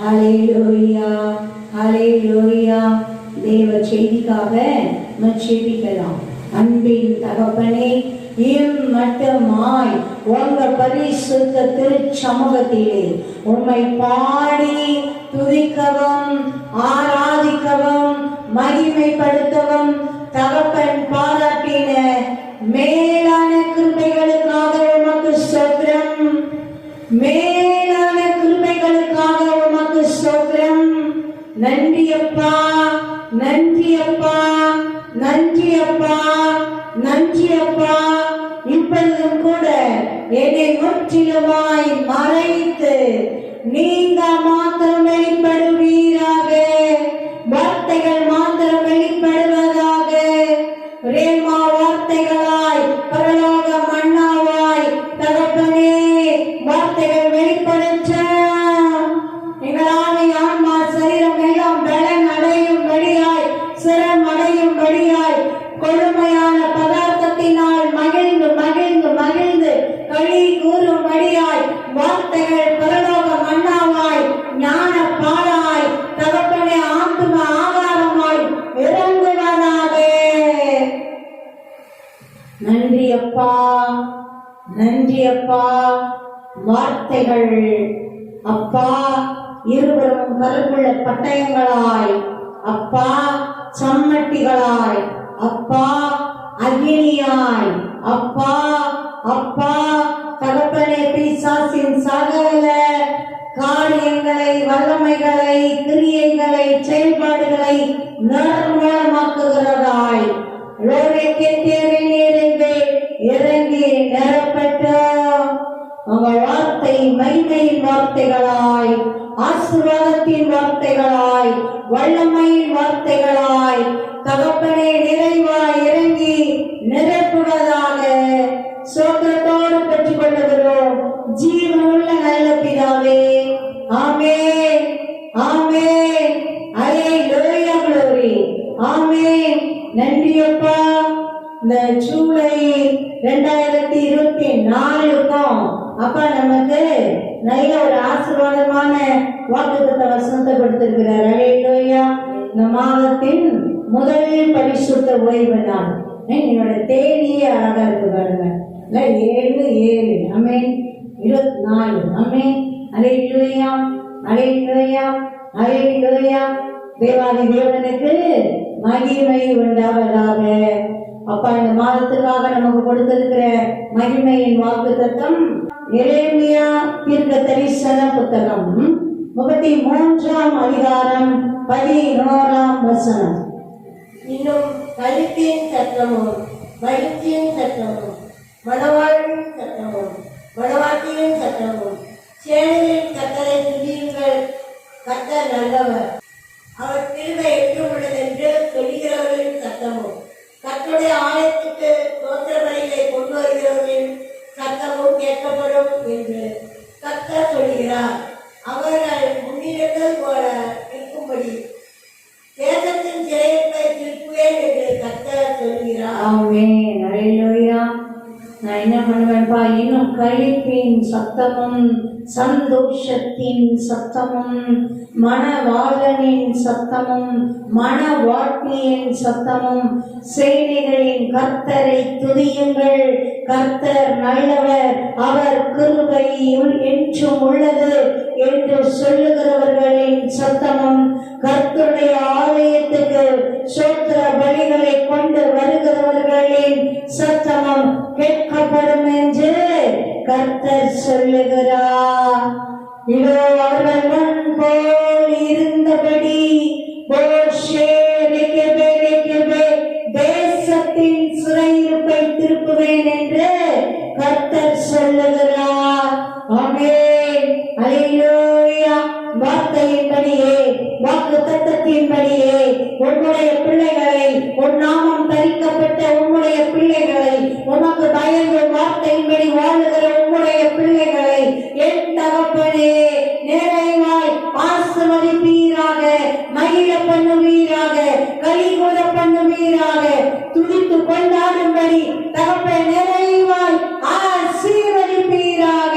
ஹல்லேலூயா, ஹல்லேலூயா. தேவ செய்திக்காக ஜெபிக்கலாம். அன்பின் தகப்பனே, இம்மட்டுமாய் உங்க பரிசுத்த திருச்சமூகத்திலே உம்மை பாடி துதிக்கவும் ஆராதிக்கவும் மகிமைப்படுத்தவும் தகப்பன் பாராட்டின மேலான கிருபைகளுக்காக உமக்கு ஸ்தோத்திரம். மேலான கிருபைகளுக்காக உமக்கு ஸ்தோத்திரம். நன்றி அப்பா, நன்றி அப்பா, நன்றி அப்பா, நன்றி அப்பா. இப்பொழுதும் கூட என்னை முற்றிலுமாய் மறைத்து நீங்க மாத்திரம் வெளிப்படுவீராக. வார்த்தைகள் மாத்திரம் வெளிப்படுவதாக. பிரேமா வார்த்தைகளாய் பரலோக மன்னாவாய் தகப்பனே வார்த்தைகள் வெளிப்படுத்த எங்களால் ஆன்மா சரீரம் எல்லாம் பலன் அடையும்படியாய் சிரம் அடையும்படியாய் கொழுமையான பதார்த்தத்தினால் மகிழ்ந்து மகிழ்ந்து மகிழ்ந்து களி கூறும்படியாய் வார்த்தைகள் பரலோக மன்னாவாய் ஞான பாலாய் தகப்பனே ஆத்தும ஆகாரமாய் இறங்குவதாக. நன்றி அப்பா, நன்றி அப்பா. வார்த்தைகள் அப்பா இருவரும் கருப்புள்ள பட்டயங்களாய் அப்பா, சம்மட்டிகளாய் அப்பா, அக்னியாய் அப்பா, அப்பா தகப்பனே பிசாசின் சகல காரியங்களை வல்லமைகளை கிரியைகளை செயல்பாடுகளை நிர்மூலமாக்குகிறதாய் இறங்கி நிரப்பட்ட உங்கள் வார்த்தை மகிமையின் வார்த்தைகளாய் ஆசீர்வாதத்தின் வார்த்தைகளாய் வல்லமையின் வார்த்தைகளாய் தகப்பனே நிறைவாய் இறங்கி நிரப்புவதாக. சோத்திரத்தோடு பெற்றுக் கொள்ளுகிறோம் ஜீவனுள்ள நல்ல பிதாவே. ஆமென், ஆமென். ஹல்லேலூயா, glory. ஆமென். நன்றி அப்பா. இந்த ஜூலை 2024க்கும் அப்பா நமக்கு நல்ல ஒரு ஆசீர்வாதமான வாக்குத்தத்த வசனத்தை கொடுத்திருக்கிறார். ஹல்லேலூயா. இந்த மாதத்தின் முதல் பரிசுத்த ஓய்வு நாள். என்னோட தேதியே அழகா இருக்கு பாருங்க. 7/7 ஆமென் 24 ஆமென். ஹல்லேலூயா, ஹல்லேலூயா, ஹல்லேலூயா. தேவாதி தேவனுக்கு மகிமை உண்டாவதாக. அப்பா இந்த மாதத்துக்காக நமக்கு கொடுத்திருக்கிற மகிமையின் வாக்குத்தத்தம் எரேமியா தீர்க்க தரிசன புத்தகம் 33ஆம் அதிகாரம் 11ஆம் வசனம். இன்னும் கழுத்தின் சத்தமும் வயிற்றின் சத்தமும் மணவாளின் சத்தமும் மணவாட்டியின் சத்தமும் சேனையின் கர்த்தரை துதியுங்கள், கர்த்தர் நல்லவர், அவர் கிருபை என்றும் உள்ளது என்று சொல்கிறவர்களின் சத்தமும் கர்த்தருடைய ஆலயத்துக்கு தோத்திர பலிகளை கொண்டு வருகிறவர்களின் சத்தமும் கேட்கப்படும் என்று கர்த்தர் சொல்கிறார். அவர்கள் முன்னிடங்கள் போல இருக்கும்படி தேசத்தின் சிறையிருப்பை திருப்புவேன் என்று கர்த்தர் சொல்கிறார். ஆமென். ஹல்லேலூயா. நான் என்ன பண்ணுவேன்ப்பா, இன்னும் களிப்பின் சத்தமும் சந்தோஷத்தின் சத்தமும் மணவாளனின் சத்தமும் மணவாட்டியின் சத்தமும் சேனைகளின் கர்த்தரை துதியுங்கள், கர்த்தர் நல்லவர், அவர் கிருபை என்றும் உள்ளது என்று சொல்லுகிறவர்களின் சத்தமும் கர்த்தருடைய ஆலயத்துக்கு சோத்திர பலிகளை கொண்டு வருகிறவர்களின் சத்தமும் கேட்கப்படும் என்று கர்த்தர் சொல்லுகிறார். இதோ அவர்கள் முன் போல் இருந்தபடி தேசத்தின் சிறையிருப்பை திருப்புவேன் என்று கர்த்தர் சொல்லுகிறார். ஆமென். ஹல்லேலூயா. வார்த்தையின்படியே வாக்கு தத்தத்தின்படியே உன்னுடைய பிள்ளைகளை, உன் நாமம் தரிக்கப்பட்ட உன்னுடைய பிள்ளைகளை, உனக்கு பயந்து வார்த்தையின்படி வாழுகிற உன்னுடைய பிள்ளைகளை என் தகப்பனே நிறைவாய் ஆசீர்வதிப்பீராக, மகிழ பண்ணுவீராக, கலிகூற பண்ணுவீராக, துதித்து கொண்டாடும்படி தகப்பனை நிறைவாய் ஆசீர்வதிப்பீராக.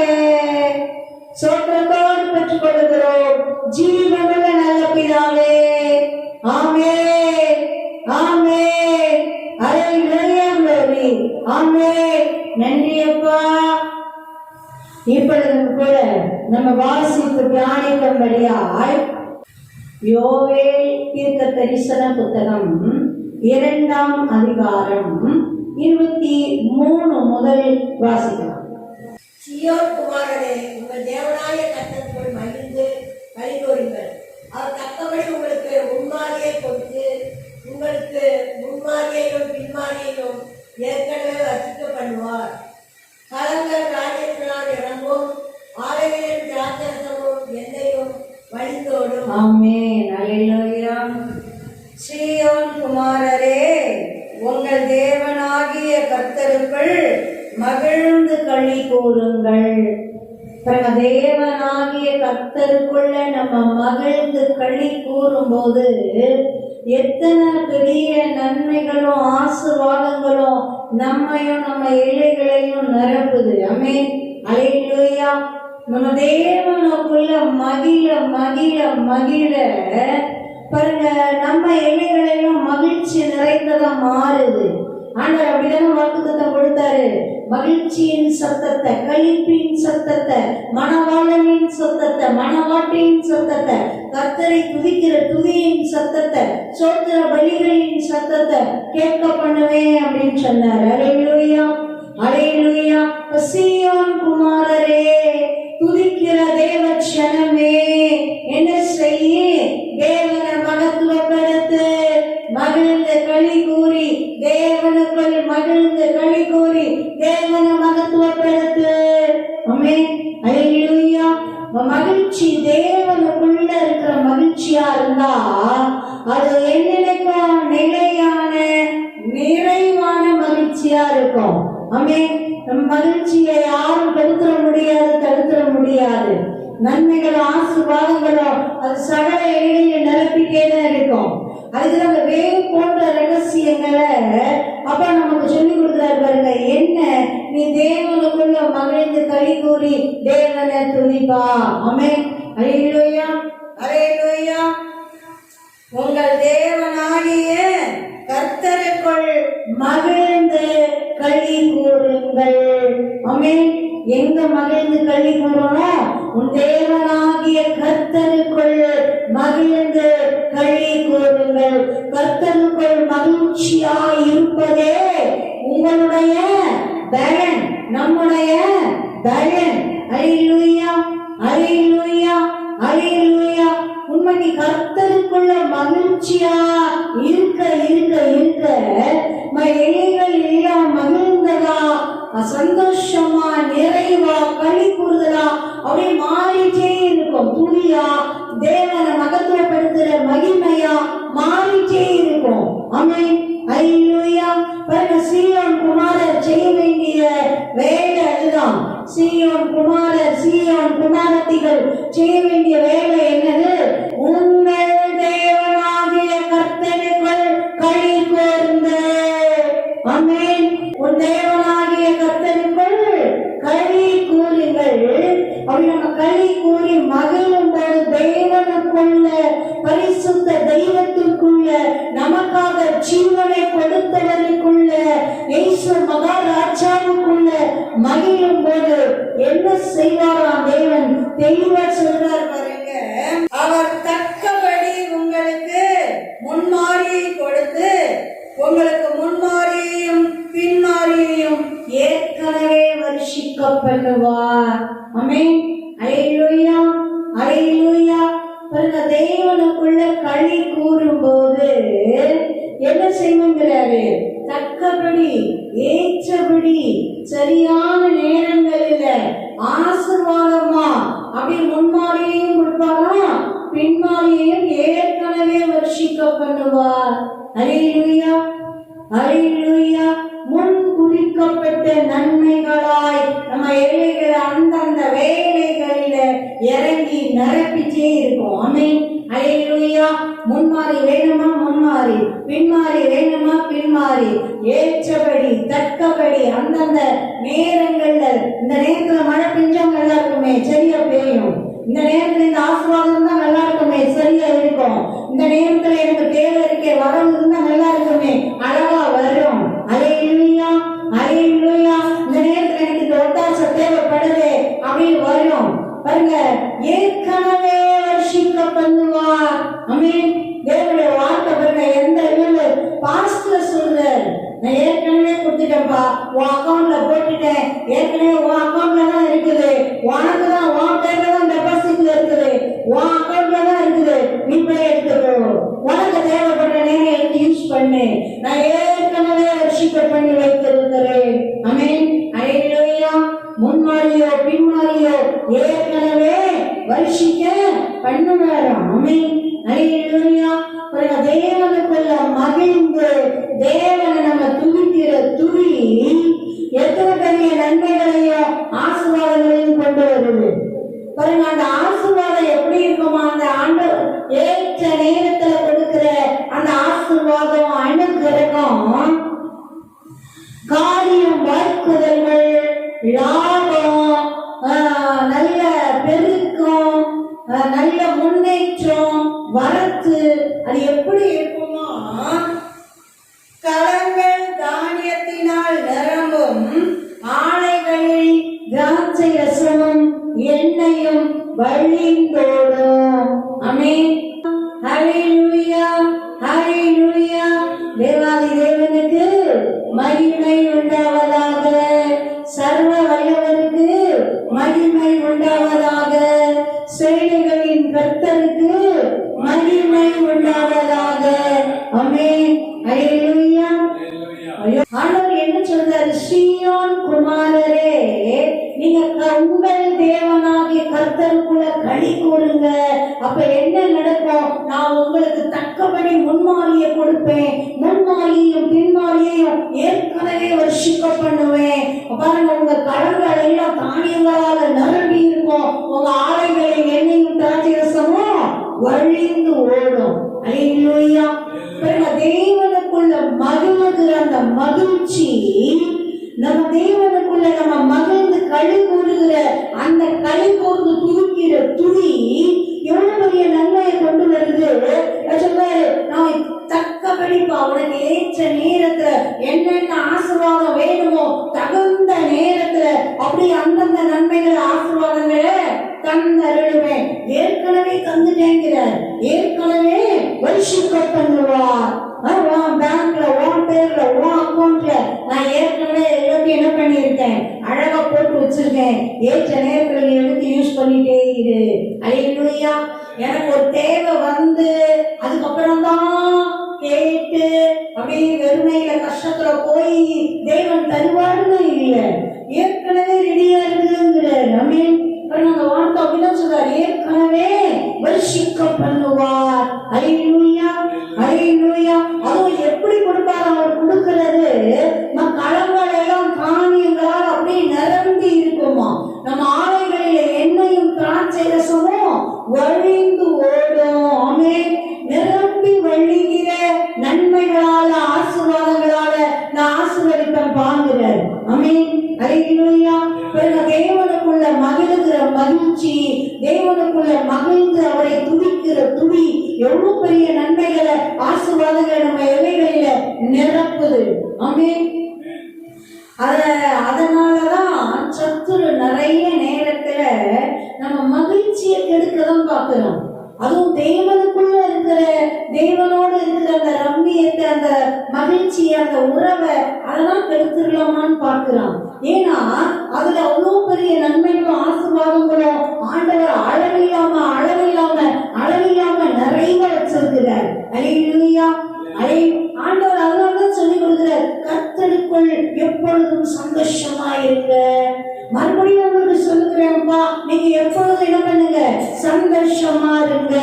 சோத்திரத்தோடு பெற்றுக் கொள்கிறோம். வாசித்து தியானிக்கும்படியாய் யோவேல் தீர்க்க தரிசன புத்தகம் 2ஆம் அதிகாரம் 23 முதல் வாசிக்கலாம். சீயோன் குமாரனே, உங்கள் தேவனாய கர்த்தருக்குள் மகிழ்ந்து களிகூருங்கள். அவர் தக்கபடி உங்களுக்கு முன்மாதிரியை கொடுத்து, உங்களுக்கு முன்மாதிரியையும் பின்மாதிரியையும் ஏற்கனவே வசிக்க பண்ணுவார். களங்கள் ராஜ்யத்தினால் இறங்கும், ஆலைகளின் திராட்சரசமும் எண்ணெயும் வழிந்தோடும். ஆமென். அல்லேலூயா. சீயோன் குமாரரே, உங்கள் தேவனாகிய கர்த்தருக்குள் மகிழ்ந்து களி கூறுங்கள். தேவனாகிய கர்த்தருக்குள்ள நம்ம மகிழ்ந்து களி கூறும்போது எத்தனை பெரிய நன்மைகளும் ஆசீர்வாதங்களும் நம்மையும் நம்ம ஏழைகளையும் நிரப்புது. ஆமென். அல்லேலூயா. நம்ம தேவனுக்குள்ள மகிழ மகிழ மகிழ பாருங்க, நம்ம ஏழைகளையும் மகிழ்ச்சி நிறைந்ததா மாறுது. ஆண்டவர் அப்படிதானே வாக்குத்தத்தம் கொடுத்தாரு. மகிழ்ச்சியின் சத்தத்தை, களிப்பின் சத்தத்தை, மணவாளனின் சத்தத்தை, மணவாட்டியின் சத்தத்தை, கர்த்தரை துதிக்கிற துதியின் சத்தத்தை, சோத்திர பலிகளின் சத்தத்தை கேட்க பண்ணுவேன் அப்படின்னு சொன்னார். அல்லேலூயா, அல்லேலூயா. சீயோன் குமாரரே, துதிக்கிற தேவ ஜனமே, என்ன செய்ய? தேவனை மகத்துவப்படுத்து, மகிழ்ந்து களி கூறி, தேவனுக்குள் மகிழ்ந்து களி கூறி தேவனை மகத்துவப்படுத்து. ஆமென். அல்லேலூயா. மகிழ்ச்சி தேவனுக்குள்ள இருக்கிற மகிழ்ச்சியா இருந்தா அது என்னைக்கும் நிலையான நிறைவான மகிழ்ச்சியா இருக்கும். ஆமென். நம் மகிழ்ச்சியை யாரும் தடுத்துட முடியாது, தடுத்துட முடியாது. நன்மைகளோ ஆசீர்வாதங்களோ அது சகல எல்லையை நிரப்பிட்டே தான் இருக்கும். அதுக்கு நம்ம வேறு போன்ற ரகசியங்களை அப்ப நமக்கு சொல்லி கொடுக்குறாரு பாருங்க. என்ன? நீ தேவனுக்குள்ள மகிழ்ந்து களி கூறி தேவனை துதிப்பா. ஆமென். அல்லேலூயா, அல்லேலூயா. உங்கள் தேவனாகிய கர்த்தருக்குள் மகிழ்ந்து களி கூறுங்கள். ஆமென். எங்க மகிழ்ந்து களி கூறணும்? உன் தேவனாகிய கர்த்தருக்குள் மகிழ்ந்து களி கூறுங்கள். கர்த்தருக்குள் மகிழ்ச்சியாய் இருப்பதே உங்களுடைய பலன், நம்முடைய பலன். அல்லேலூயா, அல்லேலூயா, அல்லேலூயா. உண்மைக்கு கர்த்தருக்குள்ள மகிழ்ச்சியா இருக்க இருக்க இருக்க எல்லைகள் எல்லாம் மகிழ்ந்ததா, சந்தோஷமா, நிறைவா, களி கூறுதலா அப்படியே மாறிட்டே இருக்கும். துணியா தேவனை மகத்துவப்படுத்துற மகிமையா மாறிட்டே இருக்கும். ஆமென். அல்லேலூயா. பாருங்க, சீயோன் குமாரர் செய்ய வேண்டிய வேலை அதுதான். சீயோன் குமாரர், சீயோன் குமாரத்திகள் செய்ய வேண்டிய வேலை என்னது? உங்கள் தேவனாகிய கர்த்தருக்குள் களி கூர்ந்து. ஆமென். உன் தேவனாகிய கர்த்தருக்குள் களி கூறுங்கள். அப்படி நம்ம களி கூறி மகிழும் போது தேவனுக்குள்ள, பரிசுத்த தெய்வத்திற்குள்ள, நமக்காக ஜீவனை கொடுத்தவருக்குள்ள, இயேசு மகாராஜாவுக்குள்ள மகிழும் போது என்ன செய்வாராம் தேவன்? தெளிவா சொல்றார் பாருங்க. அவர் தக்கபடி உங்களுக்கு முன்மாறியை கொடுத்து, உங்களுக்கு முன்மாறியையும் பின்மாறியையும் ஏற்கனவே வருஷிக்கப்படுவார். ஆமென். அல்லேலூயா, அல்லேலூயா. பாருங்க, தேவனுக்குள்ள களி கூறும்போது என்ன செய்யுங்கிறாரு? தக்கபடி, ஏற்றபடி, சரியான நேரங்களில் ஆசீர்வாதமா அப்படி முன்மாறியையும் கொடுப்பாரா, பின்மாறியையும் ஏற்கனவே வருஷிக்க பண்ணுவார். அல்லேலூயா, அல்லேலூயா. முன் குறிக்கப்பட்ட நன்மைகளாய் நம்ம ஏழைகளை அந்தந்த வேலைகளில இறங்கி நிரப்பிச்சே இருக்கும். ஆமென். அல்லேலூயா. முன்மாறி வேணுமா முன்மாறி, பின்மாறி வேணுமா பின்மாறி, ஏற்றபடி தக்கபடி அந்தந்த நேரங்கள்ல. இந்த நேரத்துல மழை பெஞ்சா நல்லா இருக்குமே, சரியா பெய்யும். இந்த நேரத்துல இந்த ஆசீர்வாதம் தான் நல்லா இருக்குமே, சரியா இருக்கும். இந்த நேரத்துல எனக்கு தேவை இருக்கே, வரவு இருந்தா நல்லா இருக்குமே, அழகா வரும். அல்லேலூயா, அல்லேலூயா. இந்த நேரத்துல எனக்கு இந்த ஒத்தாசை தேவைப்படுது அப்படின்னு வரும். பாருங்க, ஏற்க வருஷிக்க பண்ணுவார். ஆமென். தேவனுடைய வார்த்தை பாருங்க, எந்த இதுல பாஸ்டர் சொல்றார், நான் ஏற்கனவே கொடுத்துட்டேன்ப்பா, உன் அக்கௌண்ட்ல போட்டுட்டேன், ஏற்கனவே உன் அக்கௌண்ட்ல தான் இருக்குது, உனக்கு தான் உன் பேர்ல தான் டெபாசிட்ல இருக்குது, உன் அக்கௌண்ட்ல தான் இருக்குது, நீ போய் எடுத்துக்கோ, உனக்கு தேவைப்படுற நேரம் எடுத்து யூஸ் பண்ணு, நான் ஏற்கனவே வருஷிக்க பண்ணி வைத்திருக்கிறேன். ஆமென். ஹல்லேலூயா. முன்மாறியோ பின்மாறியோ ஏற்கனவே வருஷிக்க பண்ணுவாராம். ஆமென். ஹல்லேலூயா. தேவனுக்குள்ள மகிழ்ந்து தேவனை நம்ம துதிக்கிற துதி எத்தனை பெரிய நன்மைகளையும் ஆசீர்வாதங்களையும் கொண்டு வருது பாருங்க. அந்த ஆசீர்வாதம் எப்படி இருக்குமா, அந்த ஆண்டவர் ஏற்ற நேரத்துல கொடுக்கிற அந்த ஆசீர்வாதம் அனுகிரகம், காரியம் வாய்க்குதல்கள், லாபம், நல்ல பெருக்கம், நல்ல முன்னேற்றம், வரத்து, அது எப்படி இருக்குமா, களங்கள் தானியத்தினால் நிரம்பும், ஆலைகளில் திராட்சை ரசமும் எண்ணெயும் வழிந்தோடும். ஆமென். ஹல்லேலூயா. ஹல்லேலூயா. தேவாதி தேவனுக்கு மகிமை உண்டாவதாக, சர்வ வல்லவருக்கு மகிமை உண்டாவதாக, சேனைகளின் கர்த்தருக்கு மகிமை உண்டாவதாக. ஆமென். ஹல்லேலூயா. ஆண்டவர் என்ன சொல்றாரு, சீயோன் குமாரரே, நீங்க உங்கள் தேவனாகிய கர்த்தருக்குள்ள களி கூறுங்க. அப்ப என்ன நடக்கும், நான் உங்களுக்கு தக்கபடி முன்மாறியை கொடுப்பேன், முன்மாறியையும் பின்மாறியையும் ஏற்கனவே வருஷிக்க பண்ணுவேன். பாருங்க, உங்க கடன்கள் எல்லாம் தானியங்களால நிரம்பி இருக்கும், உங்க ஆலைகளில் எண்ணெயும் திராட்சை ரசமும் வழிந்து ஓடும். ஹல்லேலூயா. தேவனுக்குள்ள மகிழ்கிற அந்த மகிழ்ச்சி, நம்ம தேவனுக்குள்ள நம்ம மகிழ்ந்து களி கூறுகிற அந்த களி கூர்ந்து துதிக்கிற துதி எவ்வளவு பெரிய நன்மையை கொண்டு வருது. சொல்றாரு, நான் தக்கபடி அவனுக்கு ஏற்ற நேரத்துல என்னென்ன ஆசீர்வாதம் வேணுமோ தகுந்த நேரத்துல அப்படி அந்தந்த நன்மைகள் ஆசீர்வாதங்களை தந்தருளுவேன். ஏற்கனவே தந்துட்டேங்கிறார், ஏற்கனவே வருஷிக்க பண்ணுவார். பேங்க்ல உன் பேர்ல உன் அக்கௌண்ட்ல நான் ஏற்கனவே எல்லாத்தையும் என்ன பண்ணிருக்கேன், அழகா போட்டு வச்சிருக்கேன், ஏற்ற நேரத்துல எடுத்து யூஸ் பண்ணிட்டே இரு. ஹல்லேலூயா. எனக்கு ஒரு தேவை வந்து அதுக்கப்புறம் தான் கேட்டு அப்படியே வெறுமையில கஷ்டத்துல போய் தேவன் தருவாருன்னு இல்லை, ஏற்கனவே ரெடியா இருக்குங்கிறார். ஆமென். அந்த வார்த்தை அப்படிதான் சொல்றாரு, ஏற்கனவே வருஷிக்க பண்ணுவார். ஹல்லேலூயா. ஹல்லேலூயா. அதுவும் எப்படி கொடுப்பார், அவர் கொடுக்கிறது களங்கள் எல்லாம் தானியங்களால் அப்படியே நிரம்பி இருக்குமா, நம்ம ஆலைகளில எண்ணெயும் திராட்சை ரசமும் வழிந்து ஓடும். ஆமென். நிரம்பி வழிகிற நன்மைகளால ஆசீர்வாதங்களால நான் ஆசீர்வதிப்பேன் பாங்குறார். ஆமென். ஹல்லேலூயா. தேவனுக்குள்ள மகிழ்கிற மகிழ்ச்சி, தேவனுக்குள்ள மகிழ்ந்து அவரை துதிக்கிற துதி எவ்வளவு பெரிய நன்மைகளை ஆசீர்வாதங்களை நம்ம எல்லைகளில நிரப்புது. ஆமென். அதனாலதான் சத்துரு நிறைய நேரத்துல நம்ம மகிழ்ச்சியை கெடுக்கதான் பாக்குறோம். அதுவும் தேவனுக்குள்ள இருக்கிற, தேவனோடு இருக்கிற அந்த ரம்மியத்தை, அந்த மகிழ்ச்சியை, அந்த உறவை அதெல்லாம் கெடுத்துடலாமான்னு பார்க்கிறோம். ஏன்னா அதுல அவ்வளவு பெரிய நன்மைகளும் ஆசீர்வாதங்களும் ஆண்டவர் அளவில்லாம நிறைய வச்சிருக்கிறார். ஹல்லேலூயா. ஆண்டவர் அதனால சொல்லி கொடுக்கிறார், கர்த்தருக்குள் எப்பொழுதும் சந்தோஷமா இருங்க. மறுபடியும் உங்களுக்கு சொல்லுகிறேன்ப்பா, நீங்க எப்பொழுதும் என்ன பண்ணுங்க, சந்தோஷமா இருங்க.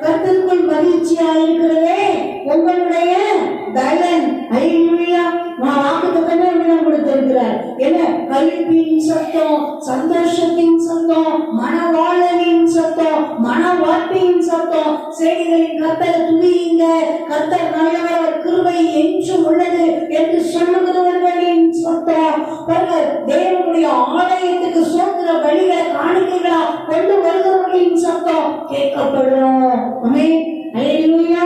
கர்த்தருக்குள் மகிழ்ச்சியா இருக்கிறதே உங்களுடைய பலன். ஹல்லேலூயா. நான் வாக்குத்தத்தமே கொடுத்திருக்கிறார். என்ன, களிப்பின் சத்தம், சந்தோஷத்தின் சத்தம், மனவாளனின் சத்தம், மனவாழ்ப்பின் சத்தம், செய்திகளின் கர்த்தரை துதியுங்க, கர்த்தர் நல்லவர், கிருபை என்றும் உள்ளது என்று சொல்லுகிறவர்களின் சத்தம். தேவனுடைய ஆலயத்துக்கு சோத்திர பலிகளை காணிக்கைகளா கொண்டு வருகிறவர்களின் சத்தம் கேட்கப்படும். ஆமென். ஹல்லேலூயா.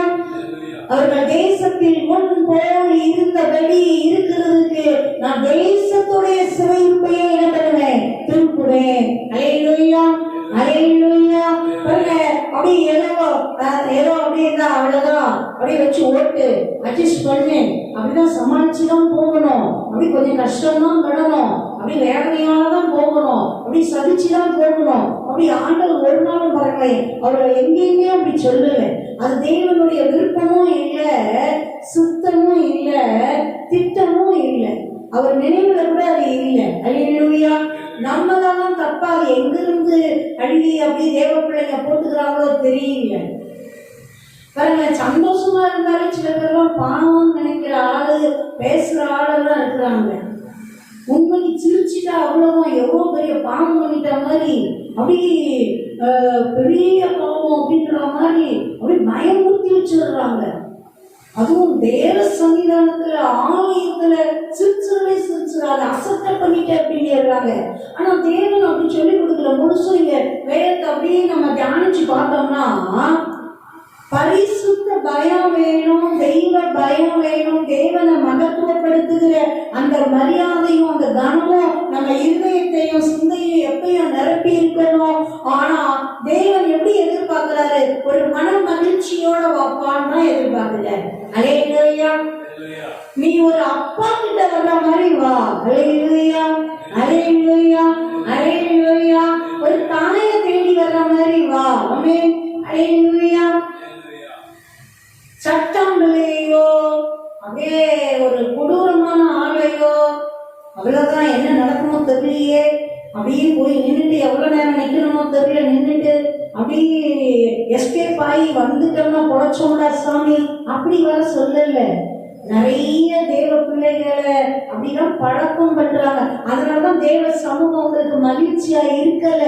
அவர்கள் தேசத்தில் முன் போல் இருந்தபடி இருக்கிறதுக்கு நான் தேசத்துடைய சிறையிருப்பையே என்ன பண்ணுவேன், திருப்புவேன். ஹல்லேலூயா. ஹல்லேலூயா. அப்படி அப்படி ஏதோ அப்படி இருந்தா அவ்வளவுதான், அப்படியே வச்சு ஓட்டு அட்ஜஸ்ட் பண்ணு, அப்படிதான் சமாளிச்சுதான் போகணும், அப்படி கொஞ்சம் கஷ்டம்தான் படணும், அப்படி வேதனையாலதான் போகணும், அப்படி சதிச்சுதான் போகணும். அப்படி ஆண்டவர் ஒரு நாளும் பாருங்களே அவரை எங்கேயுமே அப்படி சொல்லல. அது தேவனுடைய விருப்பமும் இல்லை, சுத்தமும் இல்லை, திட்டமும் இல்லை, அவர் நினைவுல கூட அது இல்லை. அல்லேலூயா. நம்ம தான் தப்பா அது எங்கிருந்து அழுகி அப்படி தேவ பிள்ளைங்க போட்டுக்கிறாங்களோ தெரியல. பாருங்க, சந்தோஷமா இருந்தாலும் சில பேர்லாம் பாவம்னு நினைக்கிற ஆளு, பேசுற ஆளெல்லாம் இருக்கிறாங்க. உண்மைக்கு சிரிச்சுட்டா அவ்வளவுதான் எவ்வளோ பெரிய பாவம் பண்ணிட்ட மாதிரி, அப்படி பெரிய பாவம் அப்படின்ற மாதிரி அப்படி பயமுறுத்தி வச்சிடுறாங்க. அதுவும் தேவ சன்னிதானத்துல ஆலயத்துல சிரிச்சுறாங்க, அசட்டை பண்ணிட்டு அப்படின்றாங்க. ஆனா தேவன் அப்படி சொல்லி கொடுக்கல. முழுசும் இங்க வேதத்தை அப்படியே நம்ம தியானிச்சு பார்த்தோம்னா பரிசுத்த பயம் வேணும், தெய்வ பயம் வேணும், தேவனை மகத்துவப்படுத்துகிற அந்த மரியாதையும் அந்த கனமும் நம்ம இருதயத்தையும் சிந்தையும் எப்பயும் நிரப்பி இருக்கணும். ஆனா தேவன் எப்படி எதிர்பார்க்கிறாரு? ஒரு மன மகிழ்ச்சியோட வாப்பான்னு தான் எதிர்பார்க்கிறாரு. அல்லேலூயா. நீ ஒரு அப்பா கிட்ட வர்ற மாதிரி வா. அல்லேலூயா, அல்லேலூயா, அல்லேலூயா. ஒரு தாயை தேடி வர்ற மாதிரி வா. ஆமென். அல்லேலூயா. சட்டங்களையோ அப்படியே ஒரு கொடூரமான ஆளையோ அவ்வளவுதான் என்ன நடக்குமோ தெரியலையே, அப்படியே போய் நின்றுட்டு எவ்வளவு நேரம் நிக்கணுமோ தெரியல, நின்றுட்டு அப்படியே எஸ்கேப் ஆகி வந்துட்டோம்னா பொழைச்சோம்டா சாமி அப்படி வர சொல்லல. நிறைய தேவ பிள்ளைகளை அப்படிதான் பழக்கம் பண்றாங்க. அதனாலதான் தேவ சமூகம் உங்களுக்கு மகிழ்ச்சியா இருக்கல.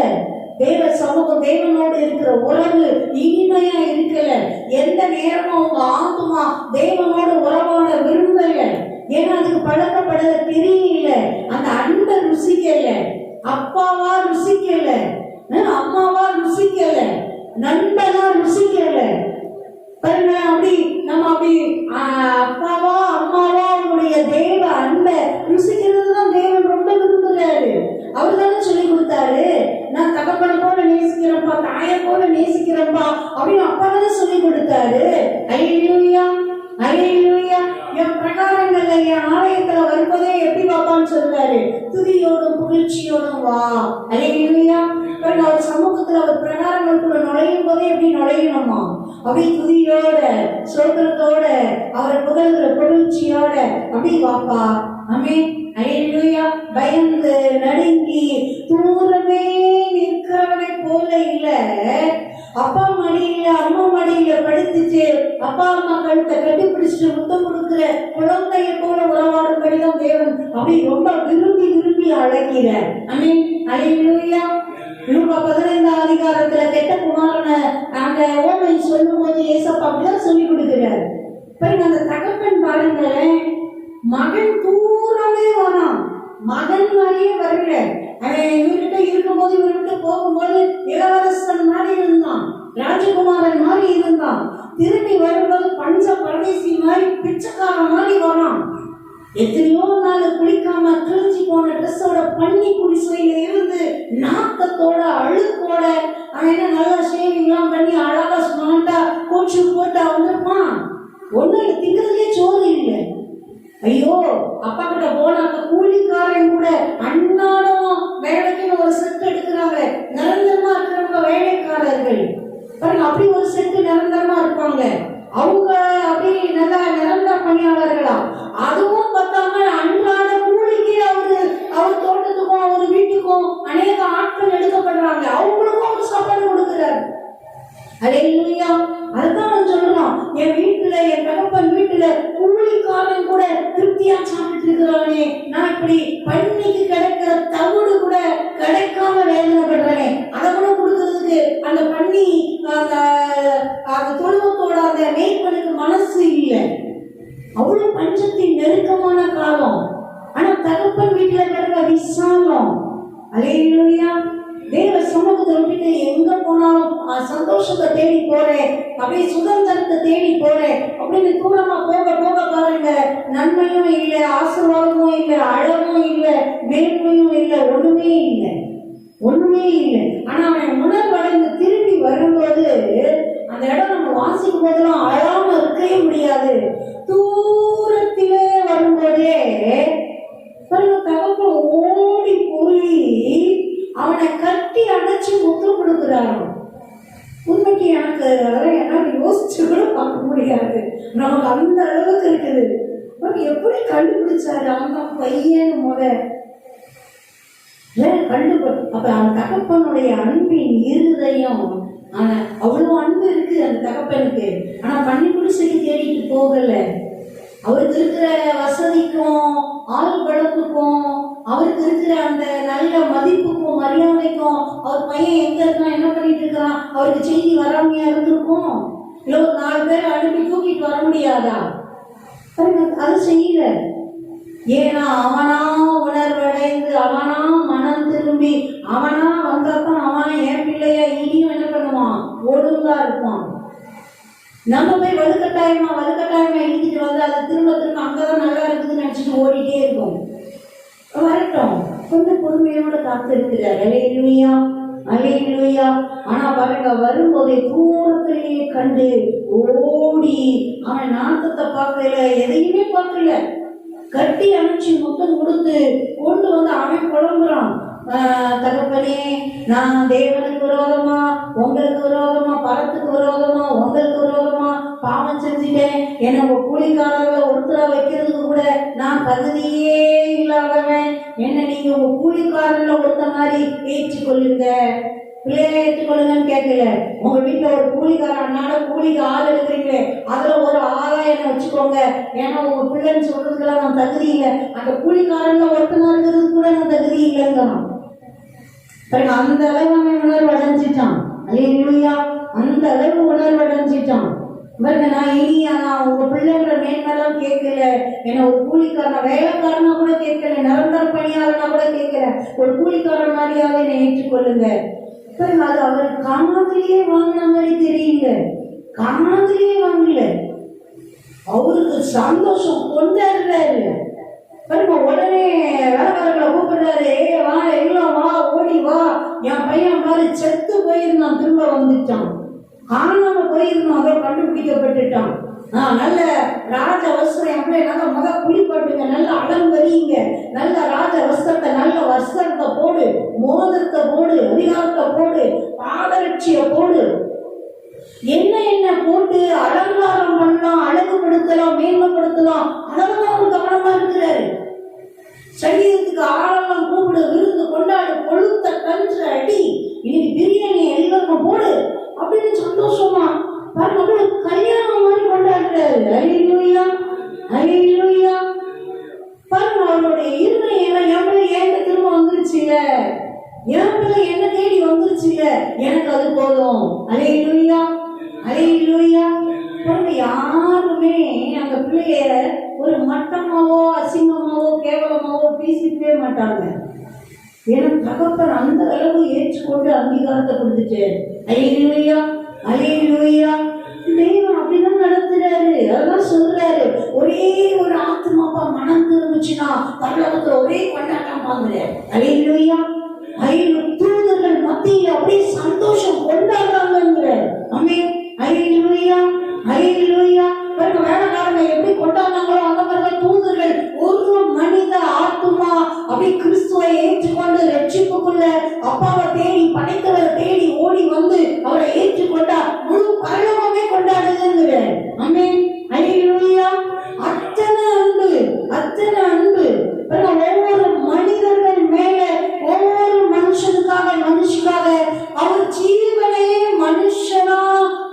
தேவ சமூகம், தேவனோடு இருக்கிற உறவு இனிமையா இருக்கல. எந்த நேரமும் உங்க ஆத்மா தேவனோடு உறவாட விரும்பல. ஏன்னா அதுக்கு பழக்கப்பட தெரியல, அந்த அன்பை ருசிக்கல, அப்பாவா ருசிக்கல, அம்மாவா ருசிக்கல, நண்பனா ருசிக்கல. பாருங்க, அப்படி நம்ம அப்படி அப்பாவா அம்மாவா அவங்களுடைய தேவ அன்பை ருசிக்கிறது தான் தேவன் ரொம்ப விரும்புகிறாரு. அவர் தானே சொல்லி கொடுத்தாரு, நான் தகப்பனை போல நேசிக்கிறப்பா, தாயை போல நேசிக்கிறப்பா அப்படின்னு அப்பா தானே சொல்லி கொடுத்தாரு. அல்லேலூயா, அல்லேலூயா. என் பிரகாரங்கள்ல என் ஆலயத்துல வரும்போதே எப்படி பாப்பான்னு சொல்றாரு? துதியோடும் புகழ்ச்சியோடும் வா. அல்லேலூயா. அவர் சமூகத்துல அவர் பிரகாரங்களுக்குள்ள நுழையும் போதே எப்படி நுழையணுமா? அப்படி துதியோட சோத்திரத்தோட அவரை புகழ்கிற புகழ்ச்சியோட அப்படி வாப்பா. ஆமென். அல்லேலூயா. பயந்து நடுங்கி தூரமே நிற்கிறவனை போல இல்ல, அப்பா மடியில அம்மா மடியில படுத்துச்சு அப்பா அம்மா கழுத்தை கட்டிப்பிடிச்சிட்டு முத்தம் கொடுக்கிற குழந்தைய போல உறவாடும்படிதான் தேவன் அப்படி ரொம்ப விரும்பி விரும்பி அழைக்கிறார். ஆமென். அல்லேலூயா. லூக்கா 15ஆம் அதிகாரத்துல கெட்ட குமாரனை அந்த ஓமை சொல்லும் போது ஏசப்பா அப்படிதான் சொல்லி கொடுக்கிறார். பாருங்க, அந்த தகப்பன் பாருங்களேன், மகன் தூரமே வரான், மகன் மாதிரியே வரல. அவன் இவர்கிட்ட இருக்கும்போது இவர்கிட்ட போகும்போது இளவரசன் மாதிரி இருந்தான், ராஜகுமாரன் மாதிரி இருந்தான். திரும்பி வரும்போது பஞ்ச பரதேசி மாதிரி பிச்சைக்காரன் மாதிரி வரான். எத்தனையோ நாள் குளிக்காம கிழிஞ்சி போன ட்ரெஸ்ஸோட பன்னி குடிசையில இருந்து நாக்கத்தோட அழுக்கோட அவன் என்ன நல்லா ஷேவிங்லாம் பண்ணி அழகா ஸ்மார்ட்டா கோச்சு போட்டா வந்திருப்பான். ஒண்ணு திங்கிறதுலே சோறு இல்லை. ஐயோ, அப்பா கிட்ட போனாங்க கூலிக்காரன் கூட அன்னாடம் வேலைக்குன்னு ஒரு செட் எடுக்கிறாங்க. நிரந்தரமா இருக்கிறவங்க வேலைக்காரர்கள் பாருங்க, அப்படி ஒரு செட்டு நிரந்தரமா இருப்பாங்க. அவங்க அப்படி நல்லா நிரந்தர பணியாளர்களா. அதுவும் பார்த்தாங்க, அன்றாட கூலிக்கு அவர் தோட்டத்துக்கும் அவர் வீட்டுக்கும் அநேக ஆட்கள் எடுக்கப்படுறாங்க. அவங்களுக்கும் அவர் சாப்பாடு கொடுக்கிறார். அல்லேலூயா. அதுதான் சொல்றோம், என் வீட்டுல என் தகப்பன் வீட்டுல கூலிக்காரன் கூட திருப்தியா சாப்பிட்டு இருக்கிறானே, நான் இப்படி பன்னிக்கு கிடைக்கிற தவிடு கூட கிடைக்காம வேதனைப்படுறேனே, அதை கூட கொடுக்கறதுக்கு அந்த பன்னி அந்த தொழுவத்தோட அந்த மேய்ப்பனுக்கு மனசு இல்லை. அவ்வளவு பஞ்சத்தின் நெருக்கமான காலம். ஆனா தகப்பன் வீட்டுல கிடக்க விசாலம். அல்லேலூயா. தேவ சமூகத்தை விட்டுட்டு எங்க போனாலும் சந்தோஷத்தை தேடி போறேன், அப்படியே சுதந்திரத்தை தேடி போறேன் அப்படின்னு தூரமா போக போக பாருங்க, நன்மையும் இல்லை, ஆசீர்வாதமும் இல்லை, அழகும் இல்லை, மேன்மையும் இல்லை, ஒண்ணுமே இல்லை. ஒண்ணுமே இல்லை. ஆனா அவன் உணர்வடைந்து திரும்பி வரும்போது அந்த இடம் நம்ம வாசிக்கும் போதெல்லாம் அழாம இருக்கவே முடியாது. தூரத்திலே வரும்போதே தகப்ப ஓடி போய் அவனை கட்டி அணைச்சு முத்தம் கொடுக்கிறாராம். உண்மைக்கு எனக்கு அதெல்லாம் என்னால் யோசிச்சு கூட பார்க்க முடியாது. நமக்கு அந்த அளவுக்கு இருக்குது. எப்படி கண்டுபிடிச்சாரு அந்த பையன் அப்ப அந்த தகப்பனுடைய அன்பின் இருதயம், ஆனா அவ்வளவு அன்பு இருக்கு அந்த தகப்பனுக்கு. ஆனா பள்ளி குடிசைக்கு தேடிட்டு போகல. அவருக்கு இருக்கிற வசதிக்கும் ஆள் பழப்புக்கும் அவருக்கு இருக்கிற அந்த நல்ல மதிப்புக்கும் மரியாதைக்கும் அவர் பையன் எங்க இருக்கான், என்ன பண்ணிட்டு இருக்கான், அவருக்கு செய்தி வராமையா இருந்திருக்கும். இல்ல ஒரு 4 பேரை அனுப்பி தூக்கிட்டு வர முடியாதா? அது செய்யல. ஏன்னா அவனா உணர்வடைந்து அவனா மனம் திரும்பி அவனா வந்தாதான் அவன் என் பிள்ளைய இனியும் என்ன பண்ணுவான், ஒழுங்கா இருப்பான். நம்ம போய் வலுக்கட்டாயமா இழுத்துட்டு வந்து அதை திரும்ப அங்கதான் நல்லா இருக்குதுன்னு நினைச்சிட்டு ஓடிட்டே இருக்கும். வரட்டும், கொஞ்சம் பொறுமையோட காத்து இருக்கிறார். அல்லேலூயா, அல்லேலூயா. ஆனா பாருங்க, வரும்போதே தூரத்திலேயே கண்டு ஓடி அவன் நாட்டத்தை பார்க்கல, எதையுமே பார்க்கல, கட்டி அணைச்சி முத்தம் கொடுத்து கொண்டு வந்து அவன் புலம்புறான். தகப்பனே, நான் தேவனுக்கு விரோதமா, உங்களுக்கு விரோதமா, பரத்துக்கு விரோதமா, உங்களுக்கு விரோதமா பாவம் செஞ்சுட்டேன். என்ன கூலிக்காரர்களை ஒருத்தரா வைக்கிறதுக்கு கூட நான் தகுதியே இல்லாதவன். என்ன நீங்க உங்க கூலிக்காரர்ல ஒருத்த மாதிரி ஏற்றுக்கொள்ளுங்க, பிள்ளைய ஏற்றுக்கொள்ளுங்கன்னு கேட்கல. உங்க வீட்டுல ஒரு கூலிக்காரனால கூலிக்கு ஆள் எடுக்கிறீங்களே, அதுல ஒரு ஆதாயம் வச்சுக்கோங்க. ஏன்னா உங்க பிள்ளைன்னு சொல்றதுக்கெல்லாம் நான் தகுதி இல்லை. அந்த கூலிக்காரன்ல ஒருத்தனா இருக்கிறதுக்கு கூட நான் தகுதி இல்லைங்கிறான். அந்த அளவு உணர்வு அடைஞ்சிட்டான். அல்லேலூயா, அந்த அளவு உணர்வு அடைஞ்சிட்டான். நான் இனியா நான் உங்க பிள்ளைங்கிற மேன்மெல்லாம் கேட்கல. என்ன ஒரு கூலிக்காரனா வேலைக்காரனா கூட கேட்கல, நிரந்தர பணியாளனா கூட கேட்கல. ஒரு கூலிக்காரன் மாதிரியாவது என்னை ஏற்றுக்கொள்ளுங்க. அது அவர் காணாமலேயே வாங்கின மாதிரி தெரியல, காணாமலேயே வாங்கல. அவருக்கு சந்தோஷம் கொண்டாடுறாரு. உடனே வேலைக்காரர்களை கூப்பிடுறாரு, வா எல்லாம் வா, ஓடி வா, என் பையன் மாதிரி செத்து போயிருந்தான், திரும்ப வந்துட்டான். காணாம போயிருந்தான், அதை கண்டுபிடிக்கப்பட்டுட்டான். நல்ல ராஜ வஸ்திரம் அப்படியே நல்ல குளிப்பாட்டுங்க, நல்ல அலங்கரிங்க, நல்ல ராஜ வஸ்திரத்தை, நல்ல வஸ்திரத்தை போடு, மோதிரத்தை போடு, அதிகாரத்தை போடு, பாதரட்சிய போடு, என்ன போட்டு அலங்காரம் பண்ணலாம், அழகுபடுத்தலாம், மேன்மைப்படுத்தலாம். அதெல்லாம் ஒரு கவனமா இருக்கிறாரு. சரீரத்துக்கு ஆழம் கூப்பிடு, விருந்து கொண்டாடு, கொழுத்த கன்று அடி, இன்னைக்கு பிரியாணி எல்லாருக்கும் போடு அப்படின்னு சந்தோஷமா பாருங்க, கல்யாணம் மாதிரி கொண்டாடுறாரு. அல்லேலூயா, அல்லேலூயா. பாருங்க, அவருடைய இருதயம் என் பிள்ளை ஏன் திரும்ப வந்துருச்சு இல்ல, என் பிள்ளை என்ன தேடி வந்துருச்சு இல்ல, எனக்கு அது போதும். அல்லேலூயா, அல்லேலூயா. பாருங்க, யாருமே அந்த பிள்ளைய ஒரு மட்டமாவோ அசிங்கமாவோ கேவலமாவோ பேசிக்கவே மாட்டாங்க. ஏன்னா தகப்பன் அந்த அளவு ஏற்றுக்கொண்டு அங்கீகாரத்தை கொடுத்துட்டு. அல்லேலூயா, அல்லேலூயா. தெய்வம் அப்படிதான் நடத்துறாரு. அதான் சொல்றாரு, ஒரே ஒரு ஆத்மாப்பா மனம் திரும்பிச்சுன்னா பரலோகத்துல ஒரே கொண்டாட்டம் பாக்குறாரு. அல்லேலூயா, தூதர்கள் மத்தியில் அப்படியே சந்தோஷம் கொண்டாடுறாங்க. ஆமென், அல்லேலூயா, அல்லேலூயா. வேலைக்காரங்க எப்படி கொண்டாடுறாங்களோ அந்த மாதிரி தூதர்கள் ஒரு மனித ஆத்மா அப்படி கிறிஸ்துவை ஏற்றுக்கொண்டு ரட்சிப்புக்குள்ள அப்பாவை தேடி படைத்தவரை தேடி ஓடி வந்து அவரை ஏற்றுக்கொண்டா முழு பரலோகமே கொண்டாடுதுங்கிற. ஆமென், அல்லேலூயா. அத்தனை அன்பு, அத்தனை அன்பு. ஒவ்வொரு மனிதர்கள் மேல, ஒவ்வொரு மனுஷனுக்காக அவர் ஜீவனையே மனுஷனா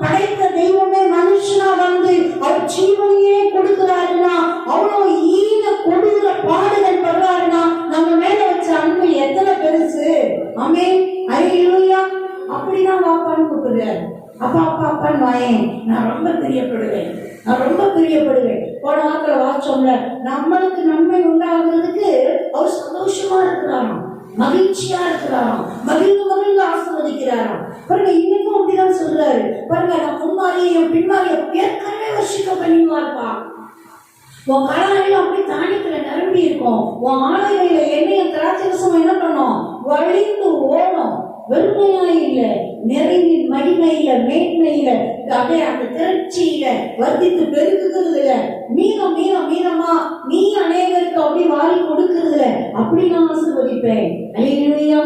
படைத்த தெய்வமே மனுஷனா வந்து அவர் ஜீவனையே கொடுக்கிறாருன்னா, அவ்வளவு ஈன கொடுக்கிற பாடுகள் படுறாருன்னா நம்ம மேல வச்ச அன்பு எத்தனை பெருசு. ஆமென், அல்லேலூயா. அப்படிதான் வாப்பான்னு கூப்பிடுறாரு. அப்பா அப்பா அப்பான்னு வாயேன், நான் ரொம்ப பிரியப்படுவேன், நான் ரொம்ப பிரியப்படுவேன். போன வாரத்துல வாச்சோம்ல, நம்மளுக்கு நன்மை உண்டாகிறதுக்கு அவர் சந்தோஷமா இருக்கிறாராம், மகிழ்ச்சியா இருக்கிறாராம், மகிழ்ந்து ஆசீர்வதிக்கிறாராம். பாருங்க, இன்னைக்கும் அப்படிதான் சொல்றாரு. பாருங்க, நான் முன்மாரியும் பின்மாரியும் ஏற்கனவே வர்ஷிக்க பண்ணிடுவார்ப்பா. உன் கடலையில அப்படி தானியத்துல நிரம்பி இருக்கும். உன் ஆலையில எண்ணெயும் திராட்சரசம் என்ன பண்ணும்? வழிந்து ஓடும். வெறுமையா இல்ல, நிறைவின் மகிமையில மேன்மையில அப்படியே அந்த திரட்சியில வர்த்தித்து பெருக்குறதுல மீதம் மீதம் மீதமா நீ அநேகருக்கு அப்படி வாரி கொடுக்கறதுல அப்படி நான் ஆசீர்வதிப்பேன். அல்லேலூயா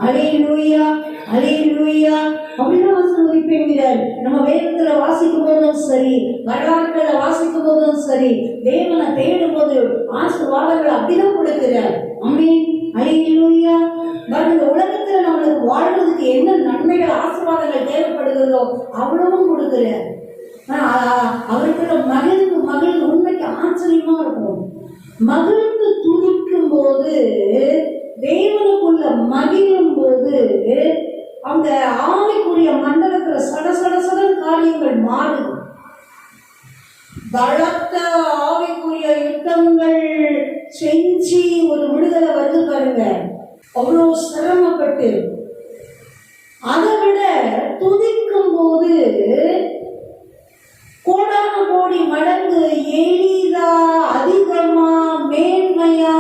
அல்லேலூயா அல்லேலூயா அப்படிதான் ஆசீர்வதிப்பேன். நம்ம வேதத்துல வாசிக்கும் போதும் சரி, வரலாறுகளை வாசிக்கும் போதும் சரி, தேவனை தேடும் போது ஆசீர்வாதங்கள் அப்படிதான் கொடுக்கிறார். ஆமென் அல்லேலூயா. இந்த உலகத்துல நம்மளுக்கு வாழ்றதுக்கு என்ன நன்மைகள் ஆசீர்வாதங்கள் தேவைப்படுகிறதோ அவ்வளவும் கொடுக்கிறார். அவருக்குள்ள மகிழ்ந்து மகிழ்ந்து உண்மைக்கு ஆச்சரியமா இருக்கும். மகிழ்ந்து துதிக்கும் போது, தேவனுக்குள்ள மகிழும் போது அந்த ஆவிக்குரிய மண்டலத்துல சட சட சடன் காரியங்கள் மாறுது. பலத்த ஆவிக்குரிய யுத்தங்கள் செஞ்சு ஒரு விடுதலை வருது பாருங்க, அவ்வளோ சிரமப்பட்டு. அதை விட துதிக்கும் போது கோடான கோடி மடங்கு எளிதா அதிகமா மேன்மையா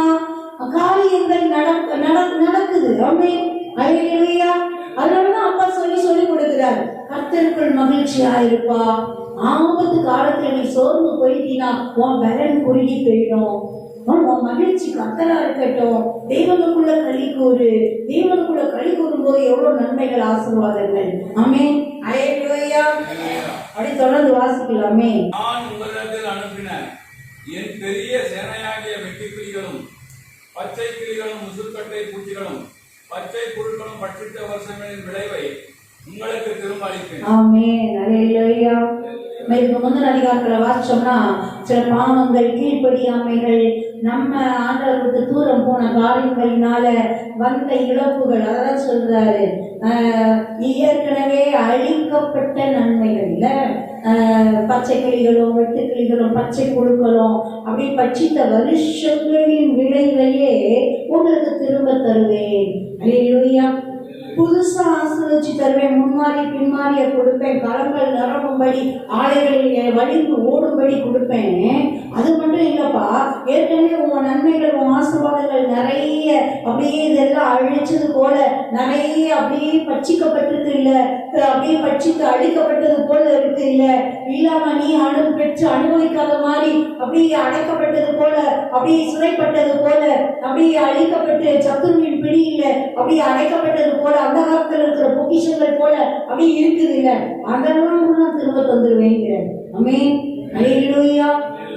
காரியங்கள் நடக்குது. ஆமென் அல்லேலூயா. அதனாலதான் அப்பா சொல்லி கொடுக்கிறார், கர்த்தருக்குள் மகிழ்ச்சியா இருப்பா. ஆபத்து காலத்துல நீ சோர்ந்து போயிட்டீனா உன் பலன் குறுகி போயிடும். உன் மகிழ்ச்சி கர்த்தரா இருக்கட்டும். தேவனுக்குள்ள களி கூறு. தேவனுக்குள்ள களி கூறும் போது எவ்வளவு நன்மைகள் ஆசீர்வாதங்கள். ஆமென் அல்லேலூயா. அப்படி தொடர்ந்து வாசிக்கலாமே. நான் உங்களிடத்தில் அனுப்பின என் பெரிய சேனையாகிய வெட்டுக்கிளிகளும் பச்சை கிளிகளும் முசுக்கட்டை பூச்சிகளும் பச்சை புழுக்களும் பட்சித்த வருஷங்களின் விளைவை உங்களுக்கு திரும்ப அளிப்பேன். ஆமென் அல்லேலூயா. இதுக்கு முந்தின அதிகாரத்துல வாசிச்சோம்னா சில பாவங்கள், கீழ்ப்படியாமைகள், நம்ம ஆண்டவருக்கு தூரம் போன காரியங்களினால வந்த இழப்புகள், அதான் சொல்றாரு. ஏற்கனவே அழிக்கப்பட்ட நன்மைகள்ல பச்சை கிளிகளும் வெட்டுக்கிளிகளும் பச்சை புழுக்களும் அப்படி பட்சித்த வருஷங்களின் விளைவையே உங்களுக்கு திரும்ப தருவேன். அல்லேலூயா. புதுசா ஆசீர்வதிச்சு தருவேன். முன்மாறி பின்மாறிய கொடுப்பேன். களங்கள் நிரம்பும்படி ஆலைகளில் வழிந்து ஓடும்படி கொடுப்பேன். அது மட்டும் இல்லப்பா, ஏற்கனவே உன் நன்மைகள் உன் ஆசீர்வாதங்கள் நிறைய அப்படியே இதெல்லாம் அழிச்சது போல நிறைய அப்படியே பட்சிக்கப்பட்டது இல்ல, அப்படியே பட்சித்து அழிக்கப்பட்டது போல இருக்கு இல்ல, இல்லாம நீ பெற்று அனுபவிக்காத மாதிரி அப்படியே அடைக்கப்பட்டது போல, அப்படியே சிறைப்பட்டது போல, அப்படியே அழிக்கப்பட்டு சத்துருவின் பிடியில அப்படியே அடைக்கப்பட்டது போல, அந்த காலத்துல இருக்கிற பொக்கிஷங்கள் போல அப்படி இருக்குது இல்ல, அதெல்லாம் திரும்ப தந்துருவேங்கிற. ஆமென் அல்லேலூயா.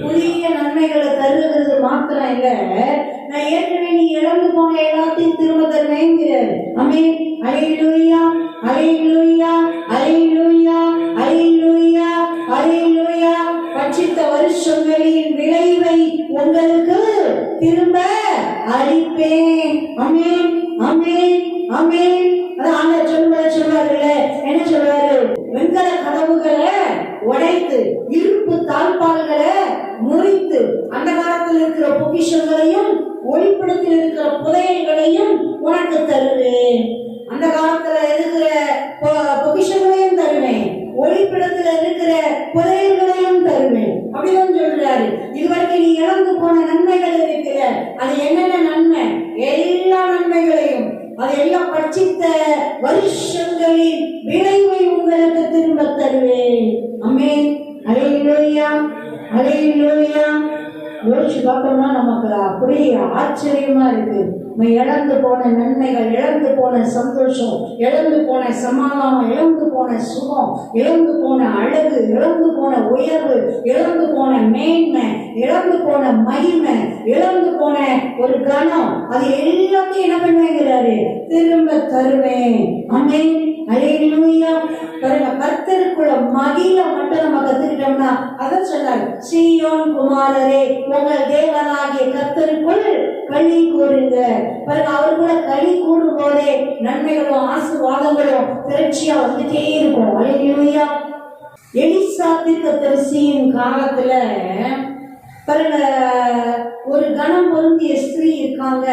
புதிய நன்மைகளை தருகிறது மாத்திரம் இல்ல, நான் ஏற்கனவே நீ இழந்து போன எல்லாத்தையும் திரும்ப தருவேங்கிறார். ஆமென் அல்லேலூயா அல்லேலூயா அல்லேலூயா அல்லேலூயா அல்லேலூயா. பட்சித்த வருஷங்களின் விளைவை உங்களுக்கு திரும்ப அளிப்பேன். ஆமென் ஆமென் ஆமென். ஆண்டவர் சொல்லுவாருல்ல, என்ன சொல்றாரு? வெண்கல கதவுகளை உடைத்து இருப்பு தாழ்பால்களை முறித்து அந்த காலத்தில் இருக்கிற பொக்கிஷங்களையும் ஒளிப்படத்தில் இருக்கிற புதையல்களையும் உனக்கு தருவேன். அந்த காலத்துல இருக்கிற பொக்கிஷங்களையும் தருவேன், ஒளிப்படத்துல இருக்கிற புதையல்களையும் தருவேன் அப்படின்னு சொல்றாரு. இதுவரைக்கும் நீ இழந்து போன நன்மைகள் இருக்கிற, அது என்னென்ன நன்மை? எல்லா நன்மைகளையும், அது எல்லாம் பட்சித்த வருஷங்களின் விளைவை உங்களுக்கு திரும்ப தருவேன். ஆமென் அல்லேலூயா அல்லேலூயா. யோசிச்சு பார்த்தோம்னா நமக்கு அப்படியே ஆச்சரியமா இருக்கு. இழந்து போன நன்மைகள், இழந்து போன சந்தோஷம், இழந்து போன சமாதானம், இழந்து போன சுகம், இழந்து போன அழகு, இழந்து போன உயர்வு, இழந்து போன மேன்மை, இழந்து போன மகிமை, இழந்து போன ஒரு கணம், அது எல்லாத்தையும் என்ன பண்ணுவேங்கிறாரு? திரும்ப தருவேன். ஆமென் அல்லேலூயா. கர்த்தருக்குள்ள மகிழ மட்டும் நம்ம கத்துக்கிட்டோம்னா அதான் சொன்னார், சீயோன் குமாரரே உங்கள் தேவனாகிய கர்த்தருக்குள் களி கூறுங்க. பாருங்க, அவருக்குள்ள களி கூடும் போதே நன்மைகளும் ஆசீர்வாதங்களும் திரட்சியா வந்துட்டே இருக்கும். அல்லேலூயா. எலிசா தீர்க்கதரிசியின் காலத்துல பாருங்க, ஒரு கணம் பொருந்திய ஸ்திரீ இருக்காங்க.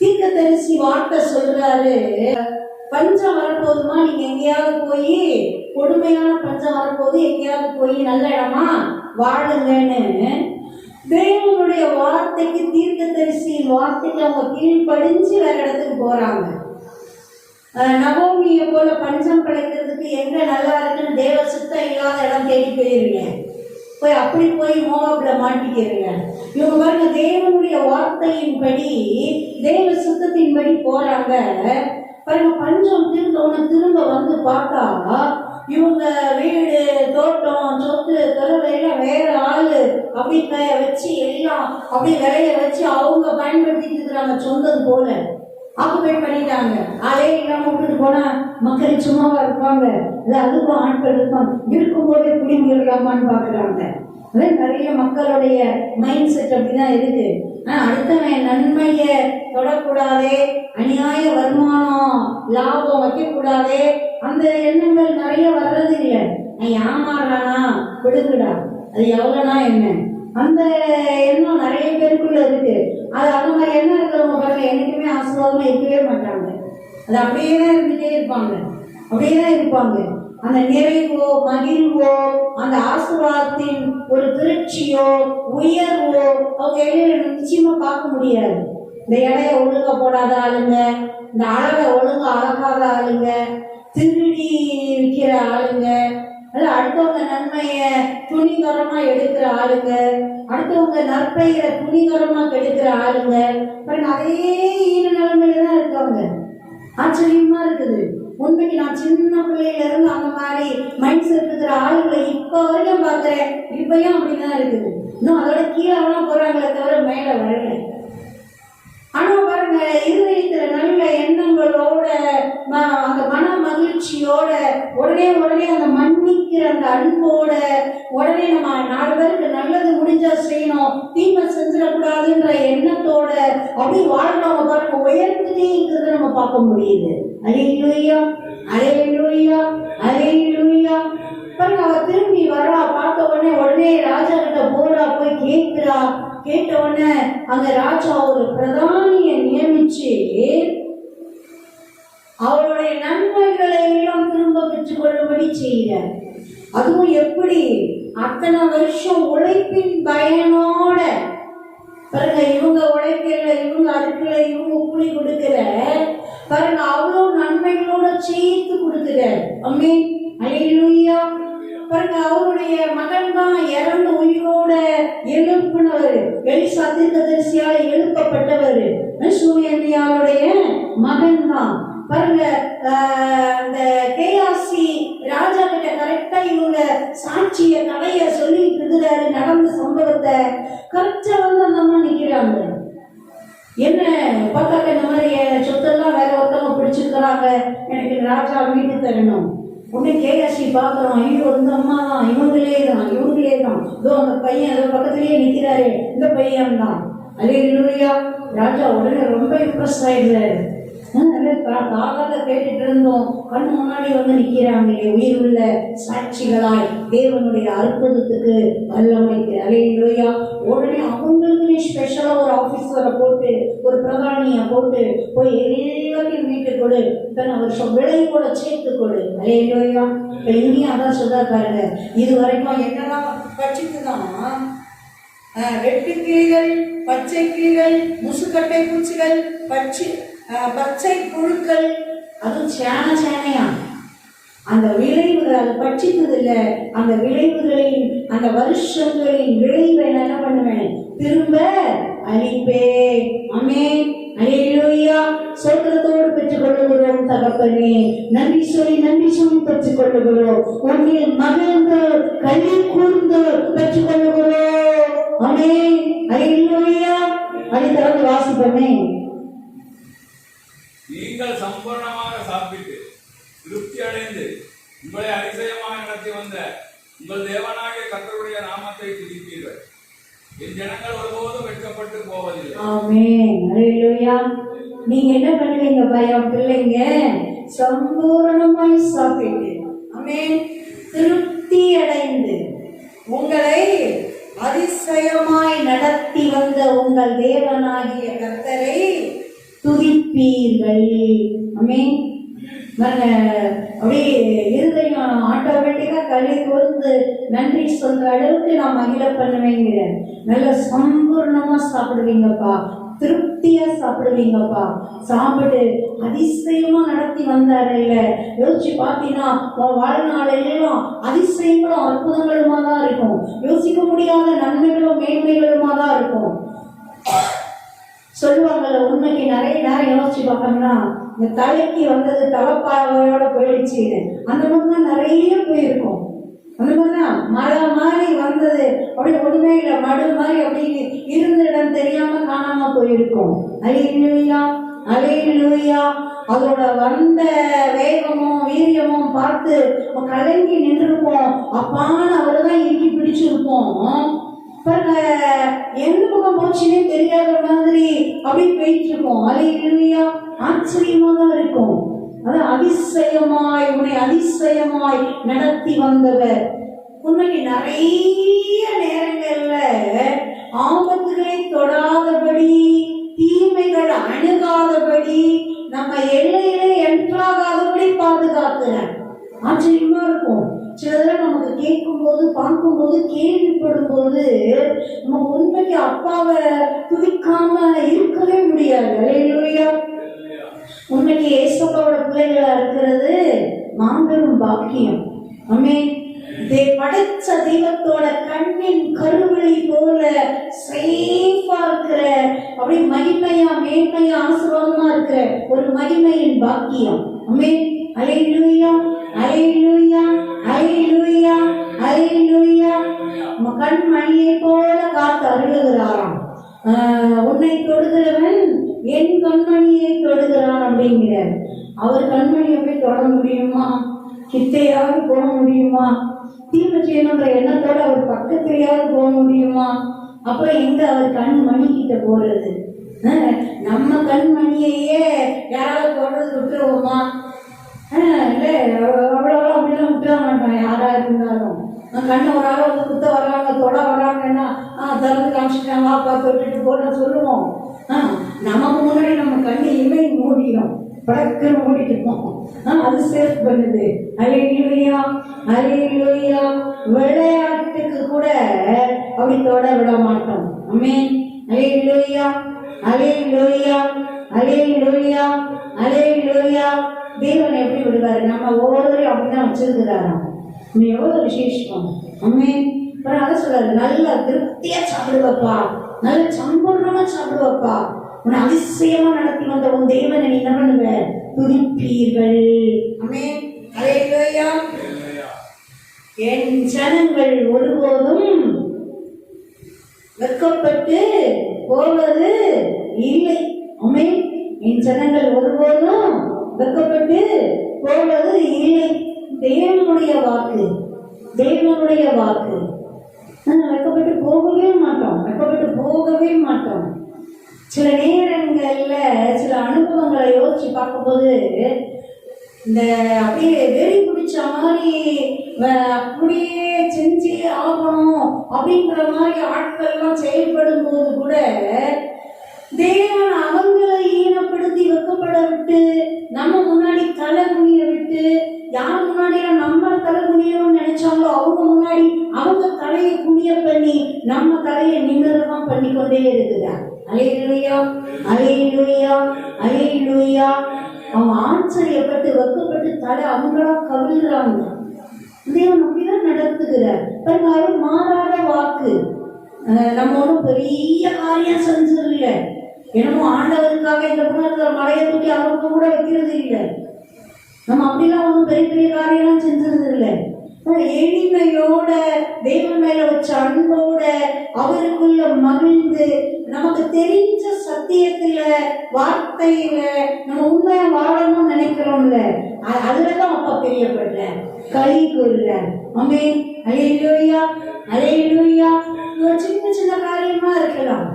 தீர்க்கதரிசி வார்த்தை சொல்றாரு, பஞ்சம் வரப்போதுமா, நீங்க எங்கேயாவது போய் கொடுமையான பஞ்சம் வரப்போது, எங்கேயாவது போய் நல்ல இடமா வாழுங்கன்னு தேவனுடைய வார்த்தைக்கு, தீர்க்கதரிசியின் வார்த்தைக்கு அவங்க கீழ்ப்படிஞ்சு வேற இடத்துக்கு போறாங்க. நகோமியை போல பஞ்சம் பிழைக்கிறதுக்கு எங்க நல்லா இருக்குன்னு தேவ சுத்தம் இல்லாத இடம் தேடி போயிருங்க, போய் அப்படி போய் மோவாப்ல மாட்டிக்கிறீங்க. இவங்க பாருங்க, தேவனுடைய வார்த்தையின்படி, தேவ சுத்தத்தின்படி போறாங்க. பாருங்க, பஞ்சம் திரும்ப வந்து பார்த்தா இவங்க வீடு, தோட்டம், சொத்து, தொழிலாம் வேற ஆளு அப்படி வச்சு எல்லாம் அப்படி விளைய வச்சு அவங்க பயன்படுத்திட்டு இருக்கிறாங்க சொந்தது போல. ஆக்குபேட் பண்ணிட்டாங்க. ஆளே இல்லாம விட்டுட்டு போனா மக்கள் சும்மாவா இருப்பாங்க? இல்ல அதுக்கும் ஆட்கள் இருப்பாங்க, இருக்கும்போதே குடிமுறையிடலாமான்னு பாக்குறாங்க. நிறைய மக்களுடைய மைண்ட் செட் அப்படிதான் இருக்கு. அடுத்தவன் நன்மைய தொடக்கூடாதே, அநியாய வருமானம் லாபம் வைக்கக்கூடாதே, அந்த எண்ணங்கள் நிறைய வர்றது இல்லை. நான் ஏமாறானா விடுங்கடா, அது எவ்வளவுனா என்ன, அந்த எண்ணம் நிறைய பேருக்குள்ள இருக்கு. அது மாதிரி எண்ணம் இருக்கிறவங்க பாருங்க என்னைக்குமே ஆசீர்வாதமா இருக்கவே மாட்டாங்க. அது அப்படியே தான் இருந்துட்டே இருப்பாங்க, அப்படியே தான் இருப்பாங்க. அந்த நிறைவோ மகிழ்வோ அந்த ஆசீர்வாதத்தின் ஒரு திருச்சியோ உயர்வோ அவங்க எல்லாம் நிச்சயமா பார்க்க முடியாது. இந்த இடைய ஒழுங்க போடாத ஆளுங்க, இந்த அழகை ஒழுங்க அழகாத ஆளுங்க, திருடி விற்கிற ஆளுங்க, அடுத்தவங்க நன்மைய துணிகரமா எடுக்கிற ஆளுங்க, அடுத்தவங்க நற்பெயரை துணிகரமா கெடுக்கிற ஆளுங்க, அதே ஈன நிலைமையில தான் இருக்காங்க. ஆச்சரியமா இருக்குது. உண்மைக்கு நான் சின்ன பிள்ளையில இருந்து அந்த மாதிரி மைண்ட் செட் இருக்கிற ஆளுங்களை இப்ப வரைக்கும் பாக்குறேன். இப்பயும் அப்படிதான் இருக்குது. இன்னும் அதோட கீழே போறாங்களே தவிர மேல வரல. ஆனா பாருங்க, இருதயத்துல நல்ல எண்ணங்களோட அந்த மன மகிழ்ச்சியோட உடனே அந்த மன்னிக்கிற அந்த அன்போட உடனே நம்ம 4 பேருக்கு நல்லது முடிஞ்சா செய்யணும், தீமை செஞ்சிடக்கூடாதுன்ற எண்ணத்தோட அப்படி வாழ்றவங்க பாருங்க உயர்ந்துட்டே இருக்கிறத நம்ம பார்க்க முடியுது. அல்லேலூயா, அல்லேலூயா, அல்லேலூயா. பாருங்க, அவ திரும்பி வரா, பார்த்த உடனே ராஜா கிட்ட போறா, போய் கேட்கிறா. கேட்ட உடனே அந்த ராஜா ஒரு பிரதானியை நியமிச்சு அவளுடைய நன்மைகளை எல்லாம் திரும்ப பெற்றுக் கொள்ளும்படி செய்கிறார். அதுவும் எப்படி? அத்தனை வருஷம் உழைப்பின் பயனோட. பாருங்க, இவங்க உழைக்கல, இவங்க அறுக்கல, இவங்க கூலி கொடுக்கல, பாருங்க அவ்வளவு நன்மைகளோட சேர்த்து கொடுக்கிறார். ஆமென், அல்லேலூயா. பாருங்க, அவருடைய மகன் தான் இறந்து உயிரோட எழுப்பினவர், எலிசா தீர்க்கதரிசியால எழுப்பப்பட்டவர், சூரியனுடைய மகன் தான். பாருங்க, அந்த கேயாசி ராஜா கிட்ட கரெக்டா இவங்க சாட்சிய கதைய சொல்லிட்டு இருக்கிறாரு, நடந்த சம்பவத்தை கரெக்டா அந்த அம்மா நிக்கிறாங்க. என்ன பார்த்தாக்க இந்த மாதிரி சொத்தெல்லாம் வேற ஒருத்தவங்க பிடிச்சிருக்கிறாங்க, எனக்கு ராஜா மீட்டு தரணும். உடனே கேயாசி பாக்குறோம், ஐயோ இந்த அம்மா தான், இவங்களே தான் இதோ அந்த பையன் அதோ பக்கத்திலேயே நிக்கிறாரு, இந்த பையன் தான். அல்லேலூயா. ராஜா உடனே ரொம்ப இம்ப்ரெஸ் ஆயிடுறாரு. காதால கேட்டுட்டு இருந்தோம், கண்ணு முன்னாடி வந்து நிக்கிறாங்க உயிர் உள்ள சாட்சிகளாய் தேவனுடைய அற்புதத்துக்கு வல்லமைக்கு. அல்லேலூயா. உடனே அவங்களுக்கு ஸ்பெஷலா ஒரு ஆபீசரை போட்டு, ஒரு பிரதானிய போட்டு போய் எல்லாத்தையும் மீட்டு கொடு, இத்தனை வருஷம் விலை கூட சேர்த்து கொடு. அல்லேலூயா. இங்கேயும் அதான் சொல்ல பாருங்க, இது வரைக்கும் என்னதான் பட்சிக்குதான் வெட்டுக்கிளிகள், பச்சை கிளிகள், முசுக்கட்டை பூச்சிகள், பச்சை புழுக்கள், அதுவும் சேனையா அந்த விளைவுகள் அதை பட்சித்தது இல்லை. அந்த விளைவுகளின் அந்த வருஷங்களின் விளைவை என்ன பண்ணுவேன்? திரும்ப அழிப்பே. ஆமென், அல்லேலூயா. சொர்க்கத்தோடு பெற்றுக் கொள்ளுகிறோம் தகப்பனே. நன்றி சொல்லி பெற்றுக் கொள்ளுகிறோம். உண்மையில் மகிழ்ந்து களி கூர்ந்து பெற்றுக் கொள்ளுகிறோம். ஆமென், அல்லேலூயா. அதை தொடர்ந்து வாசிப்போமே. நீங்கள் சம்பூர்ணமாக சாப்பிட்டு திருப்தி அடைந்து உங்களை அதிசயமாக நடத்தி வந்த உங்கள் தேவனாகிய கர்த்தருடைய நாமத்தை துதிப்பீர்கள். என் ஜனங்கள் ஒருபோதும் வெட்கப்பட்டு போவதில்லை. ஆமென், அல்லேலூயா. நீங்க என்ன பண்ணுவீங்க பயம் பிள்ளைங்க? சம்பூர்ணமாய் சாப்பிட்டு, ஆமென், திருப்தி அடைந்து உங்களை அதிசயமாய் நடத்தி வந்த உங்கள் தேவனாகிய கர்த்தரை துதிப்பீர்கள். ஆமென். அப்படியே இருதயம் ஆட்டோமேட்டிக்கா களி கூர்ந்து நன்றி சொல்ற அளவுக்கு நான் மகிழ பண்ணுவேங்கிறேன். நல்ல சம்பூர்ணமா சாப்பிடுவீங்கப்பா, திருப்தியா சாப்பிடுவீங்கப்பா. சாப்பிட்டு அதிசயமா நடத்தி வந்தாரு இல்ல. யோசிச்சு பார்த்தீங்கன்னா வாழ்நாளெல்லாம் அதிசயங்களும் அற்புதங்களுமா தான் இருக்கும். யோசிக்க முடியாத நன்மைகளும் மேன்மைகளுமா தான் இருக்கும். சொல்லுவாங்கல்ல, உண்மைக்கு நிறைய நேரம் யோசிச்சு பார்த்தோம்னா இந்த தலைக்கு வந்தது தலைப்பாவையோட போயிடுச்சு, அந்த மாதிரி தான் நிறைய போயிருக்கும். அந்த மாதிரிதான் மழை மாதிரி வந்தது அப்படி ஒண்ணுமே இல்லை, மடு மாதிரி அப்படி இருந்த இடம் தெரியாம காணாம போயிருக்கும். அல்லேலூயா, அல்லேலூயா. அதோட வந்த வேகமும் வீரியமும் பார்த்து கலங்கி நின்றுருப்போம். அப்பான்னு அவருதான் இறுக்கி பிடிச்சிருப்போம். எந்த பக்கம் போச்சுன்னே தெரியாத மாதிரி அப்படி போயிட்டு இருக்கோம். அல்லேலூயா. ஆச்சரியமா தான் இருக்கும். அது அதிசயமாய் உன்னை அதிசயமாய் நடத்தி வந்தவர். உண்மைக்கு நிறைய நேரங்கள்ல ஆபத்துகளை தொடாதபடி, தீமைகள் அணுகாதபடி, நம்ம எல்லையிலே என்ட்ராகாதபடி பாதுகாக்கிறார். ஆச்சரியமா இருக்கும். சிலதெல்லாம் நமக்கு கேட்கும் போது, பார்க்கும்போது, கேள்விப்படும் போது நம்ம உண்மைக்கு அப்பாவை துதிக்காம இருக்கவே முடியாது. அல்லேலூயா. உண்மைக்கு ஏசப்பாவோட பிள்ளைகளா இருக்கிறது மாபெரும் பாக்கியம். ஆமென். படைச்ச தெய்வத்தோட கண்ணின் கருவழி போல சேஃபா இருக்கிற, அப்படி மகிமையா மேன்மையா ஆசீர்வாதமா இருக்கிற ஒரு மகிமையின் பாக்கியம். ஆமென். அல்லேலூயா, அல்லேலூயா, அல்லேலூயா, அல்லேலூயா. நம்ம கண்மணியை போல காத்து அருளுகிறாராம். உன்னை தொடுகிறவன் என் கண்மணியை தொடுகிறான் அப்படிங்கிறார். அவர் கண்மணியை போய் தொட முடியுமா? கிட்டையாவது போக முடியுமா? தீமை செய்யணுன்ற எண்ணத்தோட அவர் பக்கத்திலேயாவது போக முடியுமா? அப்புறம் எங்க அவர் கண்மணி கிட்ட போறது? நம்ம கண்மணியையே யாராவது தொடர்ந்து விட்டுருவோமா? இல்லை, அவ்வளோ அப்படிலாம் விட்டுற மாட்டான். யாரா இருந்தாலும் கண்ணை ஒரு ஆள் வந்து குத்த வர்றாங்க, தொட வர்றாங்கன்னா திறந்து காமிச்சிட்டாங்க, அப்பா தொட்டுட்டு போன சொல்லுவோம். நமக்கு முன்னாடி நம்ம கண்ணை இமை மூடிடும், படக்குன்னு மூடிட்டுப்போம். அது சேஃப் பண்ணுது. அல்லேலூயா, அல்லேலூயா. விளையாட்டுக்கு கூட அப்படி தொட விட மாட்டோம். ஆமென். அல்லேலூயா, அல்லேலூயா, அல்லேலூயா, அல்லேலூயா. தேவன் எப்படி விடுவாரு? நம்ம ஒவ்வொருவரையும் அப்படிதான் வச்சிருக்கிறாராம். நீ எவ்வளவு விசேஷம். ஆமென். அதை சொல்றாரு, நல்லா திருப்தியா சாப்பிடுவப்பா, நல்ல சம்பூர்ணமா சாப்பிடுவப்பா. உன்னை அதிசயமா நடத்தி வந்த உன் தேவனை நீ என்ன பண்ணுவ? துதிப்பீர்கள். ஆமென். அல்லேலூயா. என் ஜனங்கள் ஒருபோதும் வெட்கப்பட்டு போவது இல்லை. ஆமென். என் ஜனங்கள் ஒருபோதும் வெட்கப்பட்டு போவது இல்லை. தேவனுடைய வாக்கு, தேவனுடைய வாக்கு. வெட்கப்பட்டு போகவே மாட்டோம், வெட்கப்பட்டு போகவே மாட்டோம். சில நேரங்கள்ல சில அனுபவங்களை யோசிச்சு பார்க்கும்போது இந்த அப்படியே வெறி பிடிச்ச மாதிரி அப்படியே செஞ்சு ஆகணும் அப்படிங்கிற மாதிரி ஆட்கள்லாம் செயல்படும் போது கூட தேவன் அவங்களை ஈனப்படுத்தி வெக்கப்பட விட்டு, நம்ம முன்னாடி தலை குனிய விட்டு, யார் முன்னாடியும் நம்ம தலை குனியணும்னு நினைச்சாங்களோ அவங்க முன்னாடி அவங்க தலையை குனிய பண்ணி நம்ம தலையை நிமிரமா பண்ணி கொண்டே இருக்குறார். அல்லேலூயா, அல்லேலூயா, அல்லேலூயா. அவங்க ஆச்சரியப்பட்டு வெக்கப்பட்டு தலை அவங்களா கவிழ்றாங்க. தேவன் அப்படிதான் நடத்துகிறார். அவர் மாறாத வாக்கு. நம்ம ஒன்றும் பெரிய காரியம் செஞ்சதில்ல. என்னமோ ஆண்டவருக்காக இந்த புனத்துல மலையை தூக்கி அவங்க கூட வைக்கிறது இல்லை. நம்ம அப்படிலாம் ஒன்றும் பெரிய பெரிய காரியம்லாம் செஞ்சது இல்லை. எளிமையோட தேவன் மேல வச்ச அன்போட அவருக்குள்ள மகிழ்ந்து நமக்கு தெரிஞ்ச சத்தியத்துல வார்த்தையில நம்ம உண்மையா வாழணும்னு நினைக்கிறோம்ல, அதுலதான் அப்பா பெரியப்படுற களி கூறுற. ஆமென். அல்லேலூயா, அல்லேலூயா. சின்ன சின்ன காரியமா இருக்கலாம்,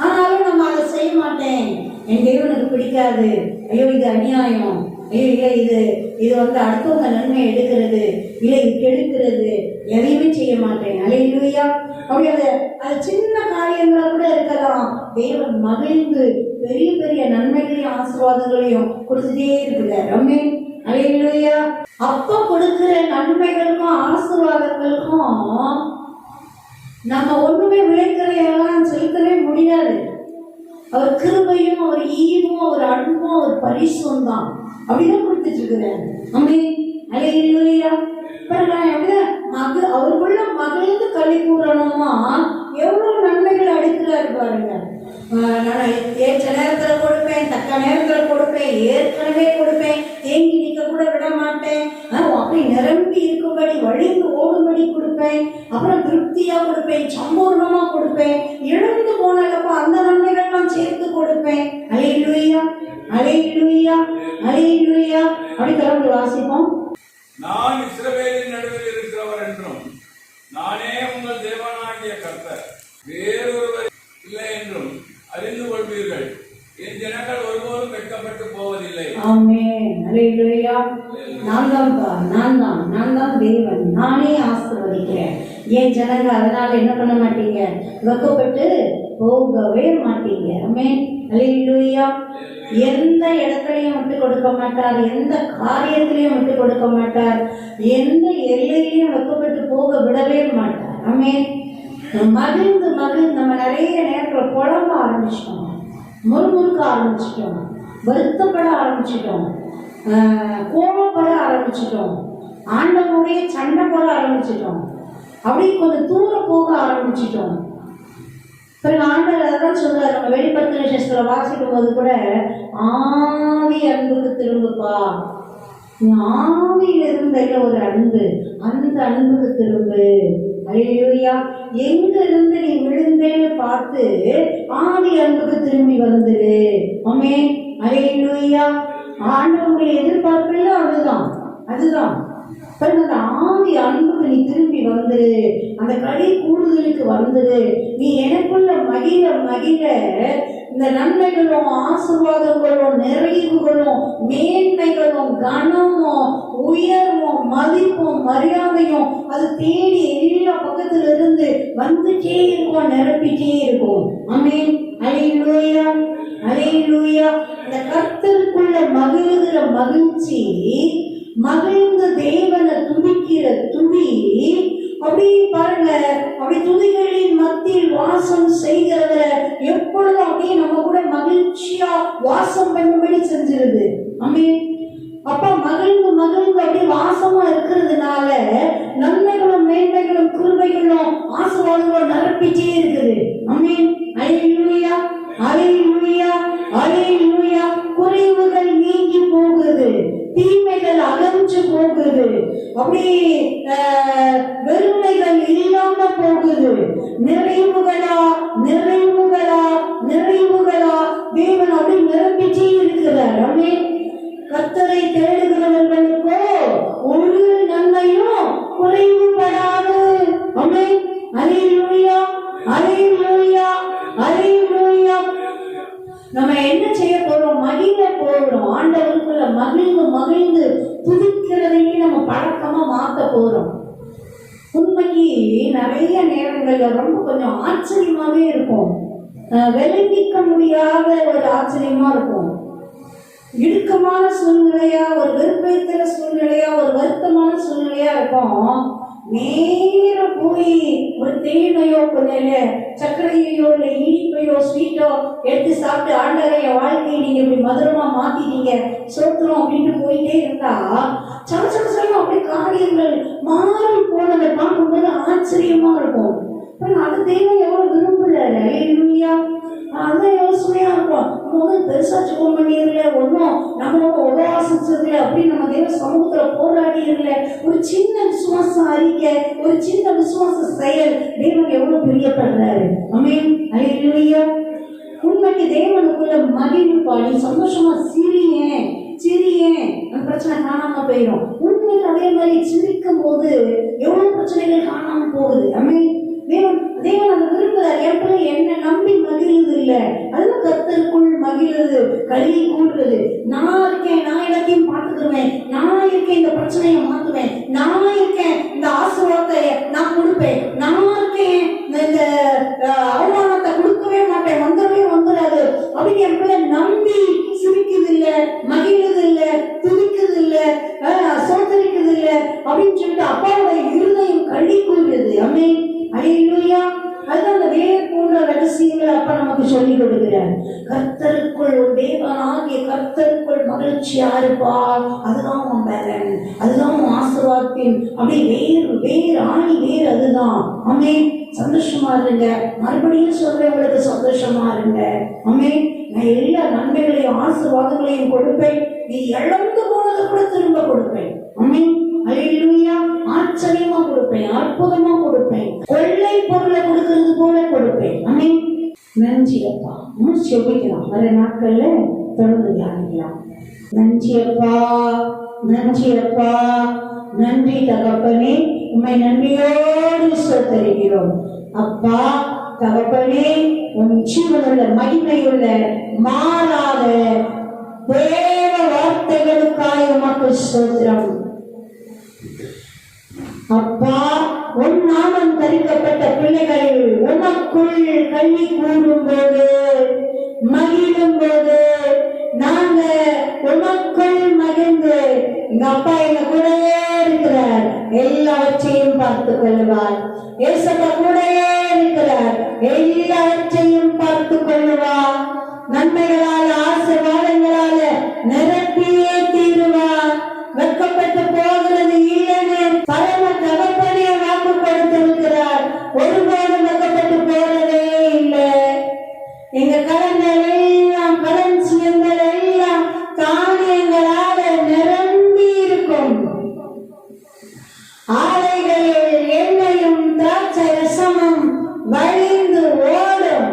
ஆனாலும் நம்ம அதை செய்ய மாட்டேன், என் தேவனுக்கு பிடிக்காது, ஐயோ இது அநியாயம், ஐயோ இல்லை இது அடுத்தவங்க நன்மை எடுக்கிறது, இல்லை இது கெடுக்கிறது, எதையுமே செய்ய மாட்டேன். அல்லேலூயா. அப்படி அது சின்ன காரியங்களா கூட இருக்கலாம். தேவன் மகிழ்ந்து பெரிய பெரிய நன்மைகளையும் ஆசீர்வாதங்களையும் கொடுத்துட்டே இருக்கிறார். ஆமென். அல்லேலூயா. அப்ப கொடுக்கிற நன்மைகளுக்கும் ஆசீர்வாதங்களுக்கும் நம்ம ஒண்ணுமே விளைக்கறையெல்லாம் செலுத்தவே முடியாது. அவர் கிருபையும் அவர் ஈவும் அவர் அன்பும் அவர் பரிசும் தான் அப்படிதான் கொடுத்துட்டு இருக்கிறார். ஆமென். அல்லேலூயா. அவருக்குள்ள மகிழ்ந்து களி கூறணுமா எவ்வளவு நன்மைகள் அளிக்கிறாரு பாருங்க. நான் ஏற்ற நேரத்துல கொடுப்பேன், தக்க நேரத்துல கொடுப்பேன், ஏற்கனவே கொடுப்பேன், தேங்கி நிற்க கூட விட மாட்டேன், அப்படி நிரம்பி இருக்கும்படி வழிந்து ஓடும்படி கொடுப்பேன், அப்புறம் திருப்தியா கொடுப்பேன், சம்பூர்ணமா கொடுப்பேன், இழந்து போனப்ப அந்த நன்மைகள்லாம் சேர்த்து கொடுப்பேன். அல்லேலூயா, அல்லேலூயா, அல்லேலூயா. அப்படி தொடர்ந்து வாசிப்போம். நான் இஸ்ரவேலின் நடுவில் இருக்கிறவர் என்றும் நானே உங்கள் தேவனாகிய கர்த்தர், வேறொருவர் இல்லை என்றும் அறிந்து கொள்வீர்கள். என் ஜனங்கள் ஒருபோதும் வெட்கப்பட்டு போவதில்லை. ஆமென். அல்லேலூயா. நான் தான் தேவன், நானே ஆசீர்வதிக்கிறேன். என் ஜனங்க அதனால என்ன பண்ண மாட்டீங்க, வெட்கப்பட்டு போகவே மாட்டீங்க. ஆமென். அல்லேலூயா. எந்த இடத்துலையும் விட்டு கொடுக்க மாட்டார், எந்த காரியத்திலையும் விட்டு கொடுக்க மாட்டார், எந்த எல்லையிலையும் வெட்கப்பட்டு போக விடவே மாட்டார். ஆமென். மகிழ்ந்து நம்ம நிறைய நேரத்தில் புலம்ப ஆரம்பிச்சிட்டோம், முறுமுறுக்க ஆரம்பிச்சிட்டோம், வருத்தப்பட ஆரம்பிச்சிட்டோம், கோபப்பட ஆரம்பிச்சிட்டோம், ஆண்டவனுடைய சண்டை போட ஆரம்பிச்சிட்டோம், அப்படி கொஞ்சம் தூரம் போக ஆரம்பிச்சிட்டோம். பிறகு ஆண்டவர் அதான் சொல்றாரு, நம்ம வெளிப்படுத்தின விசேஷத்துல வாசிக்கும் போது கூட, ஆவி அன்புக்கு திரும்புப்பா, ஆவியில இருந்த ஒரு அன்பு, அந்த அன்புக்கு திரும்பு. அல்லேலூயா. எங்க இருந்து நீ விழுந்தேன்னு பார்த்து ஆவி அன்புக்கு திரும்பி வந்துரு. ஆமென். அல்லேலூயா. ஆண்டவருடைய எதிர்பார்ப்புல அதுதான் அந்த ஆவி அன்புக்கு நீ திரும்பி வந்துரு, அந்த கடை கூடுதலுக்கு வந்துரு. நீ எனக்குள்ள மகிழ இந்த நன்மைகளும் ஆசீர்வாதங்களும் நிறைவுகளும் மேன்மைகளும் கனமும் உயர்வும் மதிப்பும் மரியாதையும் அது தேடி எல்லா பக்கத்துல இருந்து வந்துட்டே இருக்கும், நிரப்பிட்டே இருக்கும். ஆமென். அல்லேலூயா, அல்லேலூயா. இந்த கர்த்தருக்குள்ள மகிழ்கிற மகிழ்ச்சி, மகிழ்ந்து தேவனை துதிக்கிற துதி, அப்படி பாருங்க, அப்படி துதிகளின் மத்தியில் வாசம் செய்கிறவர எப்பொழுதும் அப்படியே நம்ம கூட மகிழ்ச்சியா வாசம் பண்ணும்படி செஞ்சிருது. ஆமென். அப்ப மகிழ்ந்து அப்படியே வாசமா இருக்கிறதுனால நன்மைகளும் மேன்மைகளும் கிருபைகளும் ஆசீர்வாதங்களும் நிரப்பிட்டே இருக்குது. ஆமென். அல்லேலூயா, அல்லேலூயா, அல்லேலூயா. குறைவுகள் நீங்கி போகுது, தீமைகள் அகன்று போகுது, அப்படி வெறுமைகள் இல்லாம போகுது. நிறைவுகளா தேவன் அப்படி நிரப்பிட்டே இருக்கிறார். ஆமென். கர்த்தரை தேடுகிறவர்களுக்கோ ஒரு நன்மையும் குறைவுபடாது. ஆமென். அல்லேலூயா, அல்லேலூயா, அல்லேலூயா. நம்ம என்ன செய்ய போறோம், மகிழ போறோம். ஆண்டவருக்குள்ள மகிழ்ந்து துதிக்கிறதையே நம்ம பழக்கமா மாத்த போறோம். உண்மைக்கு நிறைய நேரங்கள்ல ரொம்ப கொஞ்சம் ஆச்சரியமாவே இருக்கும், விளங்கிக்க முடியாத ஒரு ஆச்சரியமா இருக்கும். இடுக்கமான சூழ்நிலையா, ஒரு வெறுப்பேற்கிற சூழ்நிலையா, ஒரு வருத்தமான சூழ்நிலையா இருக்கும். நேர போய் ஒரு தேனையோ கொஞ்சம் சர்க்கரையோ இல்லை இனிப்பையோ ஸ்வீட்டோ எடுத்து சாப்பிட்டு, ஆண்டவரே என் வாழ்க்கையை நீங்க இப்படி மதுரமா மாத்திட்டீங்க, சோத்துறோம் அப்படின்ட்டு போயிட்டே இருந்தா சலசலம் அப்படி காரியங்கள் மாறி போனதை பார்க்கும்போது ஆச்சரியமா இருக்கும். அது தேவன் எவ்வளவு விரும்புறாரு. அல்லேலூயா. அதான் யோசனையா இருக்கும். நம்ம பெருசா சுகம் பண்ணிடல, ஒன்றும் நம்மளோட உபவாசிச்சதுல அப்படின்னு நம்ம தேவ சமூகத்துல போராடி இருக்கல. ஒரு சின்ன விசுவாசம் அறிக்கை, ஒரு சின்ன விசுவாச செயல் தேவன் எவ்வளவு பிரியப்படுறாரு. ஆமென். அல்லேலூயா. உண்மைக்கு தேவனுக்குள்ள மகிழ்வு பாடி சந்தோஷமா சிரியேன் அந்த பிரச்சனை காணாம போயிடும். உண்மைக்கு அதே மாதிரி சிரிக்கும் போது எவ்வளவு பிரச்சனைகள் காணாம போகுது. ஆமென். தேவன் அதை விரும்புகிறார். என் பிள்ளை என்ன நம்பி மகிழ்வது இல்லை, அதுவும் கர்த்தருக்குள் மகிழ்வது, களி கூடுறது. நான் இருக்கேன், நான் எல்லாத்தையும் பார்த்துக்குவேன், நான் இருக்கேன், இந்த பிரச்சனையை மாற்றுவேன், நான் இருக்கேன், இந்த ஆசீர்வாதத்தை நான் கொடுப்பேன், நான் இருக்கேன், இந்த அவமானத்தை கொடுக்கவே மாட்டேன், வந்துடாது அப்படின்னு என் பிள்ளை நம்பி சிரிக்குது இல்லை, மகிழ்வது இல்லை, துதிக்குது இல்லை, அதுதான் அந்த வேர் போன்ற ரகசியங்களை அப்பா நமக்கு சொல்லிக் கொடுக்கிறார். கர்த்தருக்குள் உன் தேவனாகிய கர்த்தருக்குள் மகிழ்ச்சியா இருப்பார். அதுதான் உன் பலன், அதுதான் உன் ஆசீர்வாதத்தின் அப்படி வேறு ஆணி வேறு. அதுதான். ஆமென். சந்தோஷமா இருங்க. மறுபடியும் சொல்றேன், உங்களுக்கு சந்தோஷமா இருங்க. ஆமென். நான் எல்லா நன்மைகளையும் ஆசீர்வாதங்களையும் கொடுப்பேன். நீ இழந்து போனதை கூட திரும்ப கொடுப்பேன். ஆமென். அல்லேலூயா. ஆச்சரியமா கொடுப்பேன், அற்புதமா கொடுப்பேன், கொள்ளை பொருளை கொடுக்கிறது போல கொடுப்பேன். ஆமென். நன்றி அப்பா. செபிக்கலாம். வர நாட்கள்ல தொடர்ந்து தியானிக்கலாம். நன்றி அப்பா, நன்றி அப்பா, நன்றி தகப்பனே. உம்மை நன்றியோடு ஸ்தோத்திரிக்கிறோம் அப்பா. தகப்பனே, உன் ஜீவனுள்ள மகிமையுள்ள மாறாத தேவ வார்த்தைகளுக்காக உமக்கு ஸ்தோத்திரம் அப்பா. உன் நாமம் தரிக்கப்பட்ட பிள்ளைகள் உனக்குள் கல்வி கூறும் போது, மகிழும் போது, நாங்க உனக்குள் மகிழ்ந்து, எங்க அப்பா எங்க கூடவே இருக்கிறார், எல்லாவற்றையும் பார்த்துக் கொள்வார். ஏசப்பா கூடவே இருக்கிறார், எல்லாவற்றையும் பார்த்துக் கொள்வார். நன்மைகளால் ஆசீர்வாதங்களால நிரப்பியே தீருவார். வெட்கப்பட்டு போகிறது இல்லைன்னு பரம தகப்பனே வாக்கு கொடுத்திருக்கிறார். ஒருபோதும் வெட்கப்பட்டு போறதே இல்லை. எங்க கடன்கள் எல்லாம், களஞ்சியங்கள் எல்லாம் தானியங்களால நிரம்பி இருக்கும். ஆலைகளில் எண்ணெயும் திராட்சை ரசமும் வழிந்து ஓடும்.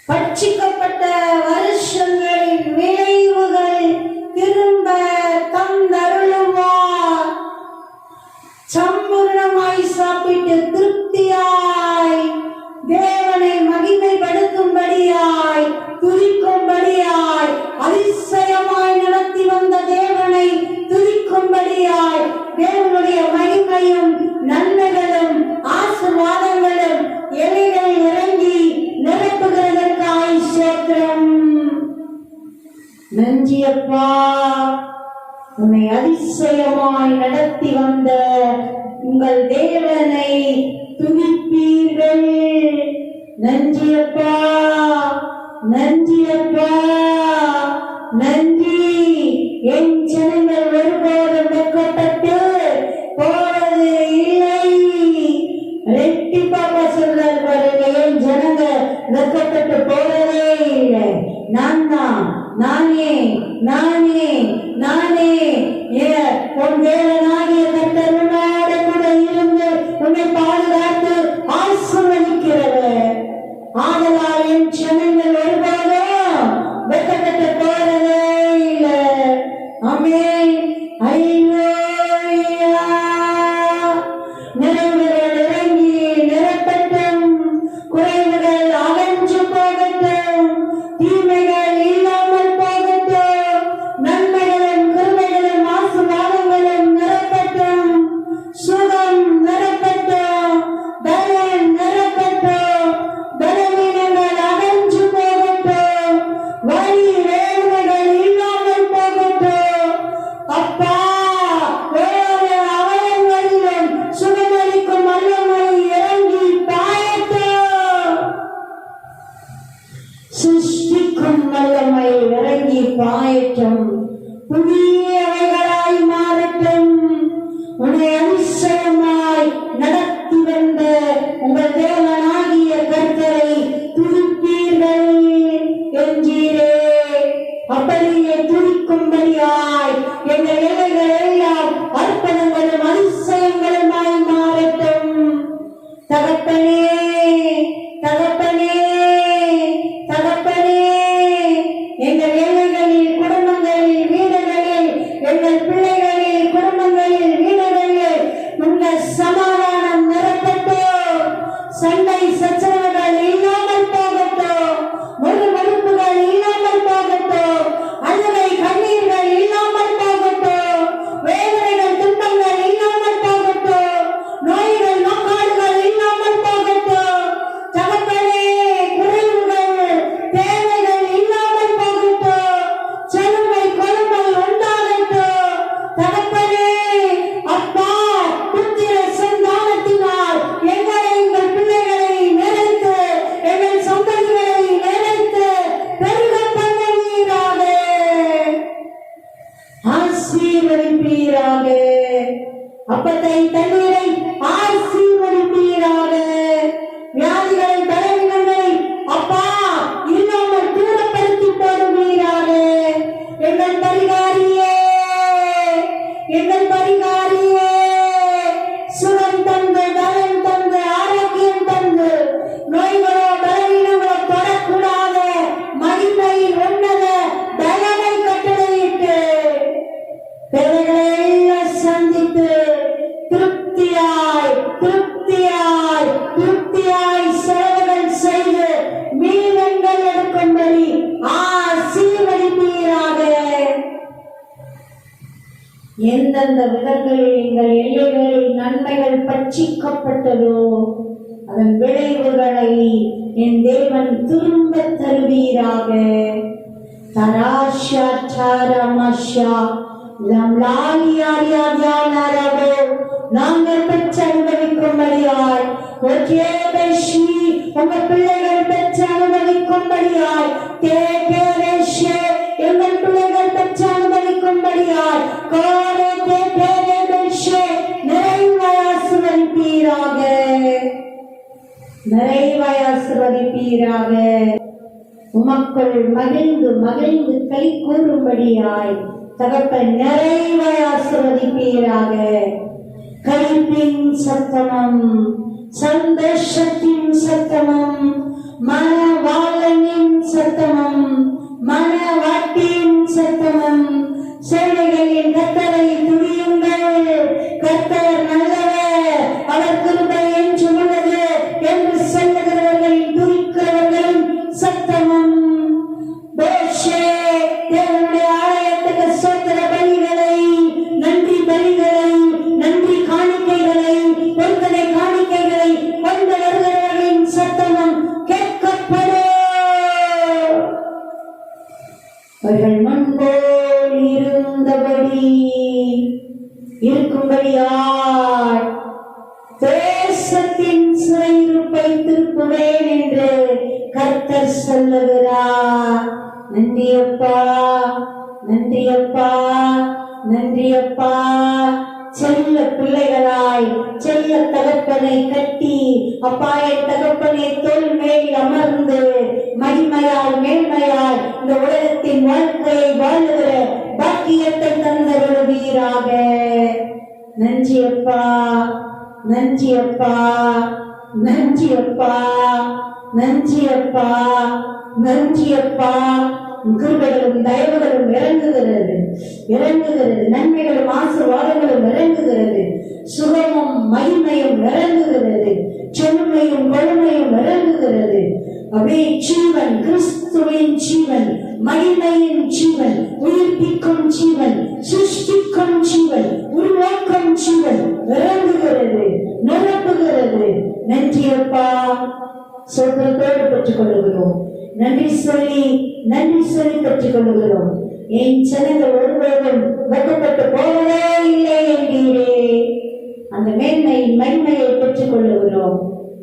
பட்சிக்கப்பட்ட வருஷங்களின் விளைவுகள் திரும்ப தந்தருளுவார். சம்பூர்ணமாய் சாப்பிட்டு திருப்தியாய் தேவனை மகிமைப்படுத்தும்படியாய், துதிக்கும்படியாய், அதிசயமாய் நடத்தி வந்த தேவனை துதிக்கும்படியாய், தேவனுடைய மகிமையும் நன்மைகளும் ஆசீர்வாதங்களும் எல்லைகள் இறங்கி நிரப்புகிறதற்காய் ஸ்தோத்திரம். நன்றி அப்பா. உன்னை அதிசயமாய் நடத்தி வந்த உங்கள் தேவனை துதிப்பீர்கள். நன்றி அப்பா, நன்றி அப்பா, நன்றி. என் ஜனங்கள் ஒருபோதும் வெட்கப்பட்டு போவது இல்லை. ரெட்டிப்பாக சொல்றார் பாருங்க, என் ஜனங்க வெட்கப்பட்டு போறதே இல்லை. நான் தான், நானே நானே நானே உன் தேவனாகிய கர்த்தர் உன்னோடு கூட இருந்து உன்னை பாதுகாத்து ஆசீர்வதிக்கிறவர். ஆதலால் என் ஜனங்கள் ஒருபோதும் வெட்கப்பட்டு போறதே இல்லை. ஆமென். அல்லேலூயா. நிறைவுகள் இறங்கி நிரப்பட்டும், குறைவுகள் அகன்று போகட்டும், தீமைகள் இல்லாமல் போகட்டும், நன்மைகளும் கிருபைகளும் ஆசீர்வாதங்களும் நிரப்பட்டும், சுகம் நிரப்பட்டும், பலன் நிரப்பட்டும், பலவீனங்கள் அகன்று போகட்டும், வலி வேதனைகள் இல்லாமல் போகட்டும். அப்பா, வேறு அவயங்களிலும் சுகமளிக்கும் வல்லமை இறங்கி பாயட்டும். சிருஷ்டிக்கும் வல்லமை இறங்கி பாயட்டும். புதியவைகளாய் மாறட்டும். உன்னை அதிசயமாய் நடத்தி வந்த உங்கள் தேவனாகிய கர்த்தரை துதிப்பீர்கள் என்றீரே. அப்படியே துதிக்கும்படியாய் எங்கள் இலைகள் எல்லாம் அற்புதங்களும் அதிசயங்களுமாய் மாறட்டும். தகப்பனே, தகப்பனே, தகப்பனே, எங்கள் எல்லைகளில், குடும்பங்களில், வீடுகளில், எங்கள் பிள்ளைகளில், குடும்பங்களில், வீடுகளில் உங்கள் சமாதானம் நிரப்பட்டும். சண்டை சச்சரவுகள் இல்லாமல் போகட்டும். மறுமறுப்புகள் இல்லாமல் போகட்டும். அழுகை கண்ணீர்கள் இல்லாமல் போகட்டும். வேதனைகள் துன்பங்கள் இல்லாமல் போகட்டும். நோய்கள் நோக்காடுகள் இல்லாமல் போகட்டும். தகப்பனே, குறைவுகள் தேவைகள் இல்லாமல் போகட்டும். செழுமை கொழுமை உண்டாகட்டும். தகப்பனே, அப்பா, புத்திர சந்தானத்தினால் எங்கள் அப்பத்தை தண்ணீரை ஆசீர்வதிப்பீராக. வியாதிகளை பலவீனங்களை அப்பா இல்லாமல் தூரப்படுத்தி போடுவீராக. எங்கள் பரிகாரியே, எங்கள் பரிகாரியே, சுகம் தந்து பலன் தந்து ஆரோக்கியம் தந்து நோய்களோ பலவீனங்களோ தொடக்கூடாத மகிமையின் உன்னத பலனை கட்டளையிட்டு தேவைகளை எல்லாம் சந்தித்து திருப்தியாய் திருப்தியாய் திருப்தியாய் சேவைகள் செய்து மீனங்கள் எடுக்கும்படி ஆசீர்வதிப்பீராக. எந்தெந்த விதங்களில் எங்கள் எல்லைகளில் நன்மைகள் பட்சிக்கப்பட்டதோ அதன் விளைவுகளை என் தேவன் திரும்ப தருவீராக. தராஷா தாரமஷா லம்லாலியாரியாரியானரபோ நாங்கள் பெற்று அனுபவிக்கும்படியாய் ஒற்றேபேஷி உங்கள் பிள்ளைகள் பெற்று அனுபவிக்கும்படியாய் தேகேரேஷே எங்கள் பிள்ளைகள் பெற்று அனுபவிக்கும்படியாய் கோரே தேகேரேஷே நிறைவாய் ஆசீர்வதிப்பீராக, நிறைவாய் ஆசீர்வதிப்பீராக. உமக்குள் மகிழ்ந்து மகிழ்ந்து கை கூறும்படியாய் தகப்பன் நிறைவாய் ஆசீர்வதிப்பீராக. களிப்பின் சத்தமும் சந்தோஷத்தின் சத்தமும் மனவாளனின் சத்தமும் மனவாட்டின் சத்தமும் சேவைகளின் கர்த்தரை துதியுங்கள். கர்த்தர் நல்லவர், அவர் கிருபை என்று உள்ளது என்று சொல்லுகிறவர்களின் துதிக்கிறவர்களின் சத்தமும் போஷே தேவனுடைய ஆலயத்துக்கு சோத்திர பலிகளை நன்றி பலிகளை நன்றி காணிக்கைகளை பொருத்தனை காணிக்கைகளை கொண்டு வருகிறவர்களின் சத்தமும் கேட்கப்படும். அவர்கள் முன்போல் இருந்தபடி இருக்கும்படியாய் தேசத்தின் சிறையிருப்பை திருப்புவேன் என்று கர்த்தர் சொல்லுகிறார். நன்றி அப்பா, நன்றி அப்பா, நன்றி அப்பா. செல்ல பிள்ளைகளாய் செல்ல தகப்பனை கட்டி அப்பாயை தகப்பனை தோல் மேல் அமர்ந்து மகிமையால் மேன்மையால் இந்த உலகத்தின் வாழ்க்கையை வாழுகிற பாக்கியத்தை தந்தருள்வீராக. நன்றி அப்பா, நன்றி அப்பா, நன்றி அப்பா, நன்றி அப்பா, நன்றி அப்பா. கிருபைகளும் தயவுகளும் இறங்குகிறது, இறங்குகிறது. நன்மைகளும் ஆசீர்வாதங்களும் இறங்குகிறது. சுகமும் மகிமையும் இறங்குகிறது. செழுமையும் கொழுமையும் இறங்குகிறது. அப்படியே ஜீவன், கிறிஸ்துவின் ஜீவன், மகிமையின் ஜீவன், உயிர்ப்பிக்கும் ஜீவன், சிருஷ்டிக்கும் ஜீவன், உருவாக்கும் ஜீவன் இறங்குகிறது, நிரப்புகிறது. நன்றி அப்பா, சோதரத்தோடு பெற்றுக் கொள்ளுகிறோம். நன்றி சொல்லி பெற்றுக் கொள்ளுகிறோம். என் ஜனங்கள் ஒருவரும் வெட்டப்பட்டு போவதே இல்லை என்கிறே. அந்த மேன்மையின் மகிமையை பெற்றுக் கொள்ளுகிறோம்,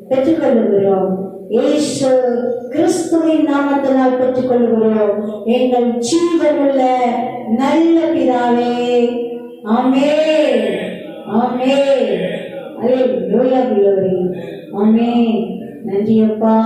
பெற்றுக் கொள்ளுகிறோம். இயேசு கிறிஸ்துவின் நாமத்தினால் பெற்றுக் கொள்ளுகிறோம். எங்கள் ஜீவனுள்ள நல்ல பிதாவே, ஆமென், ஆமென். அல்லேலூயா, glory. ஆமென். நன்றி அப்பா.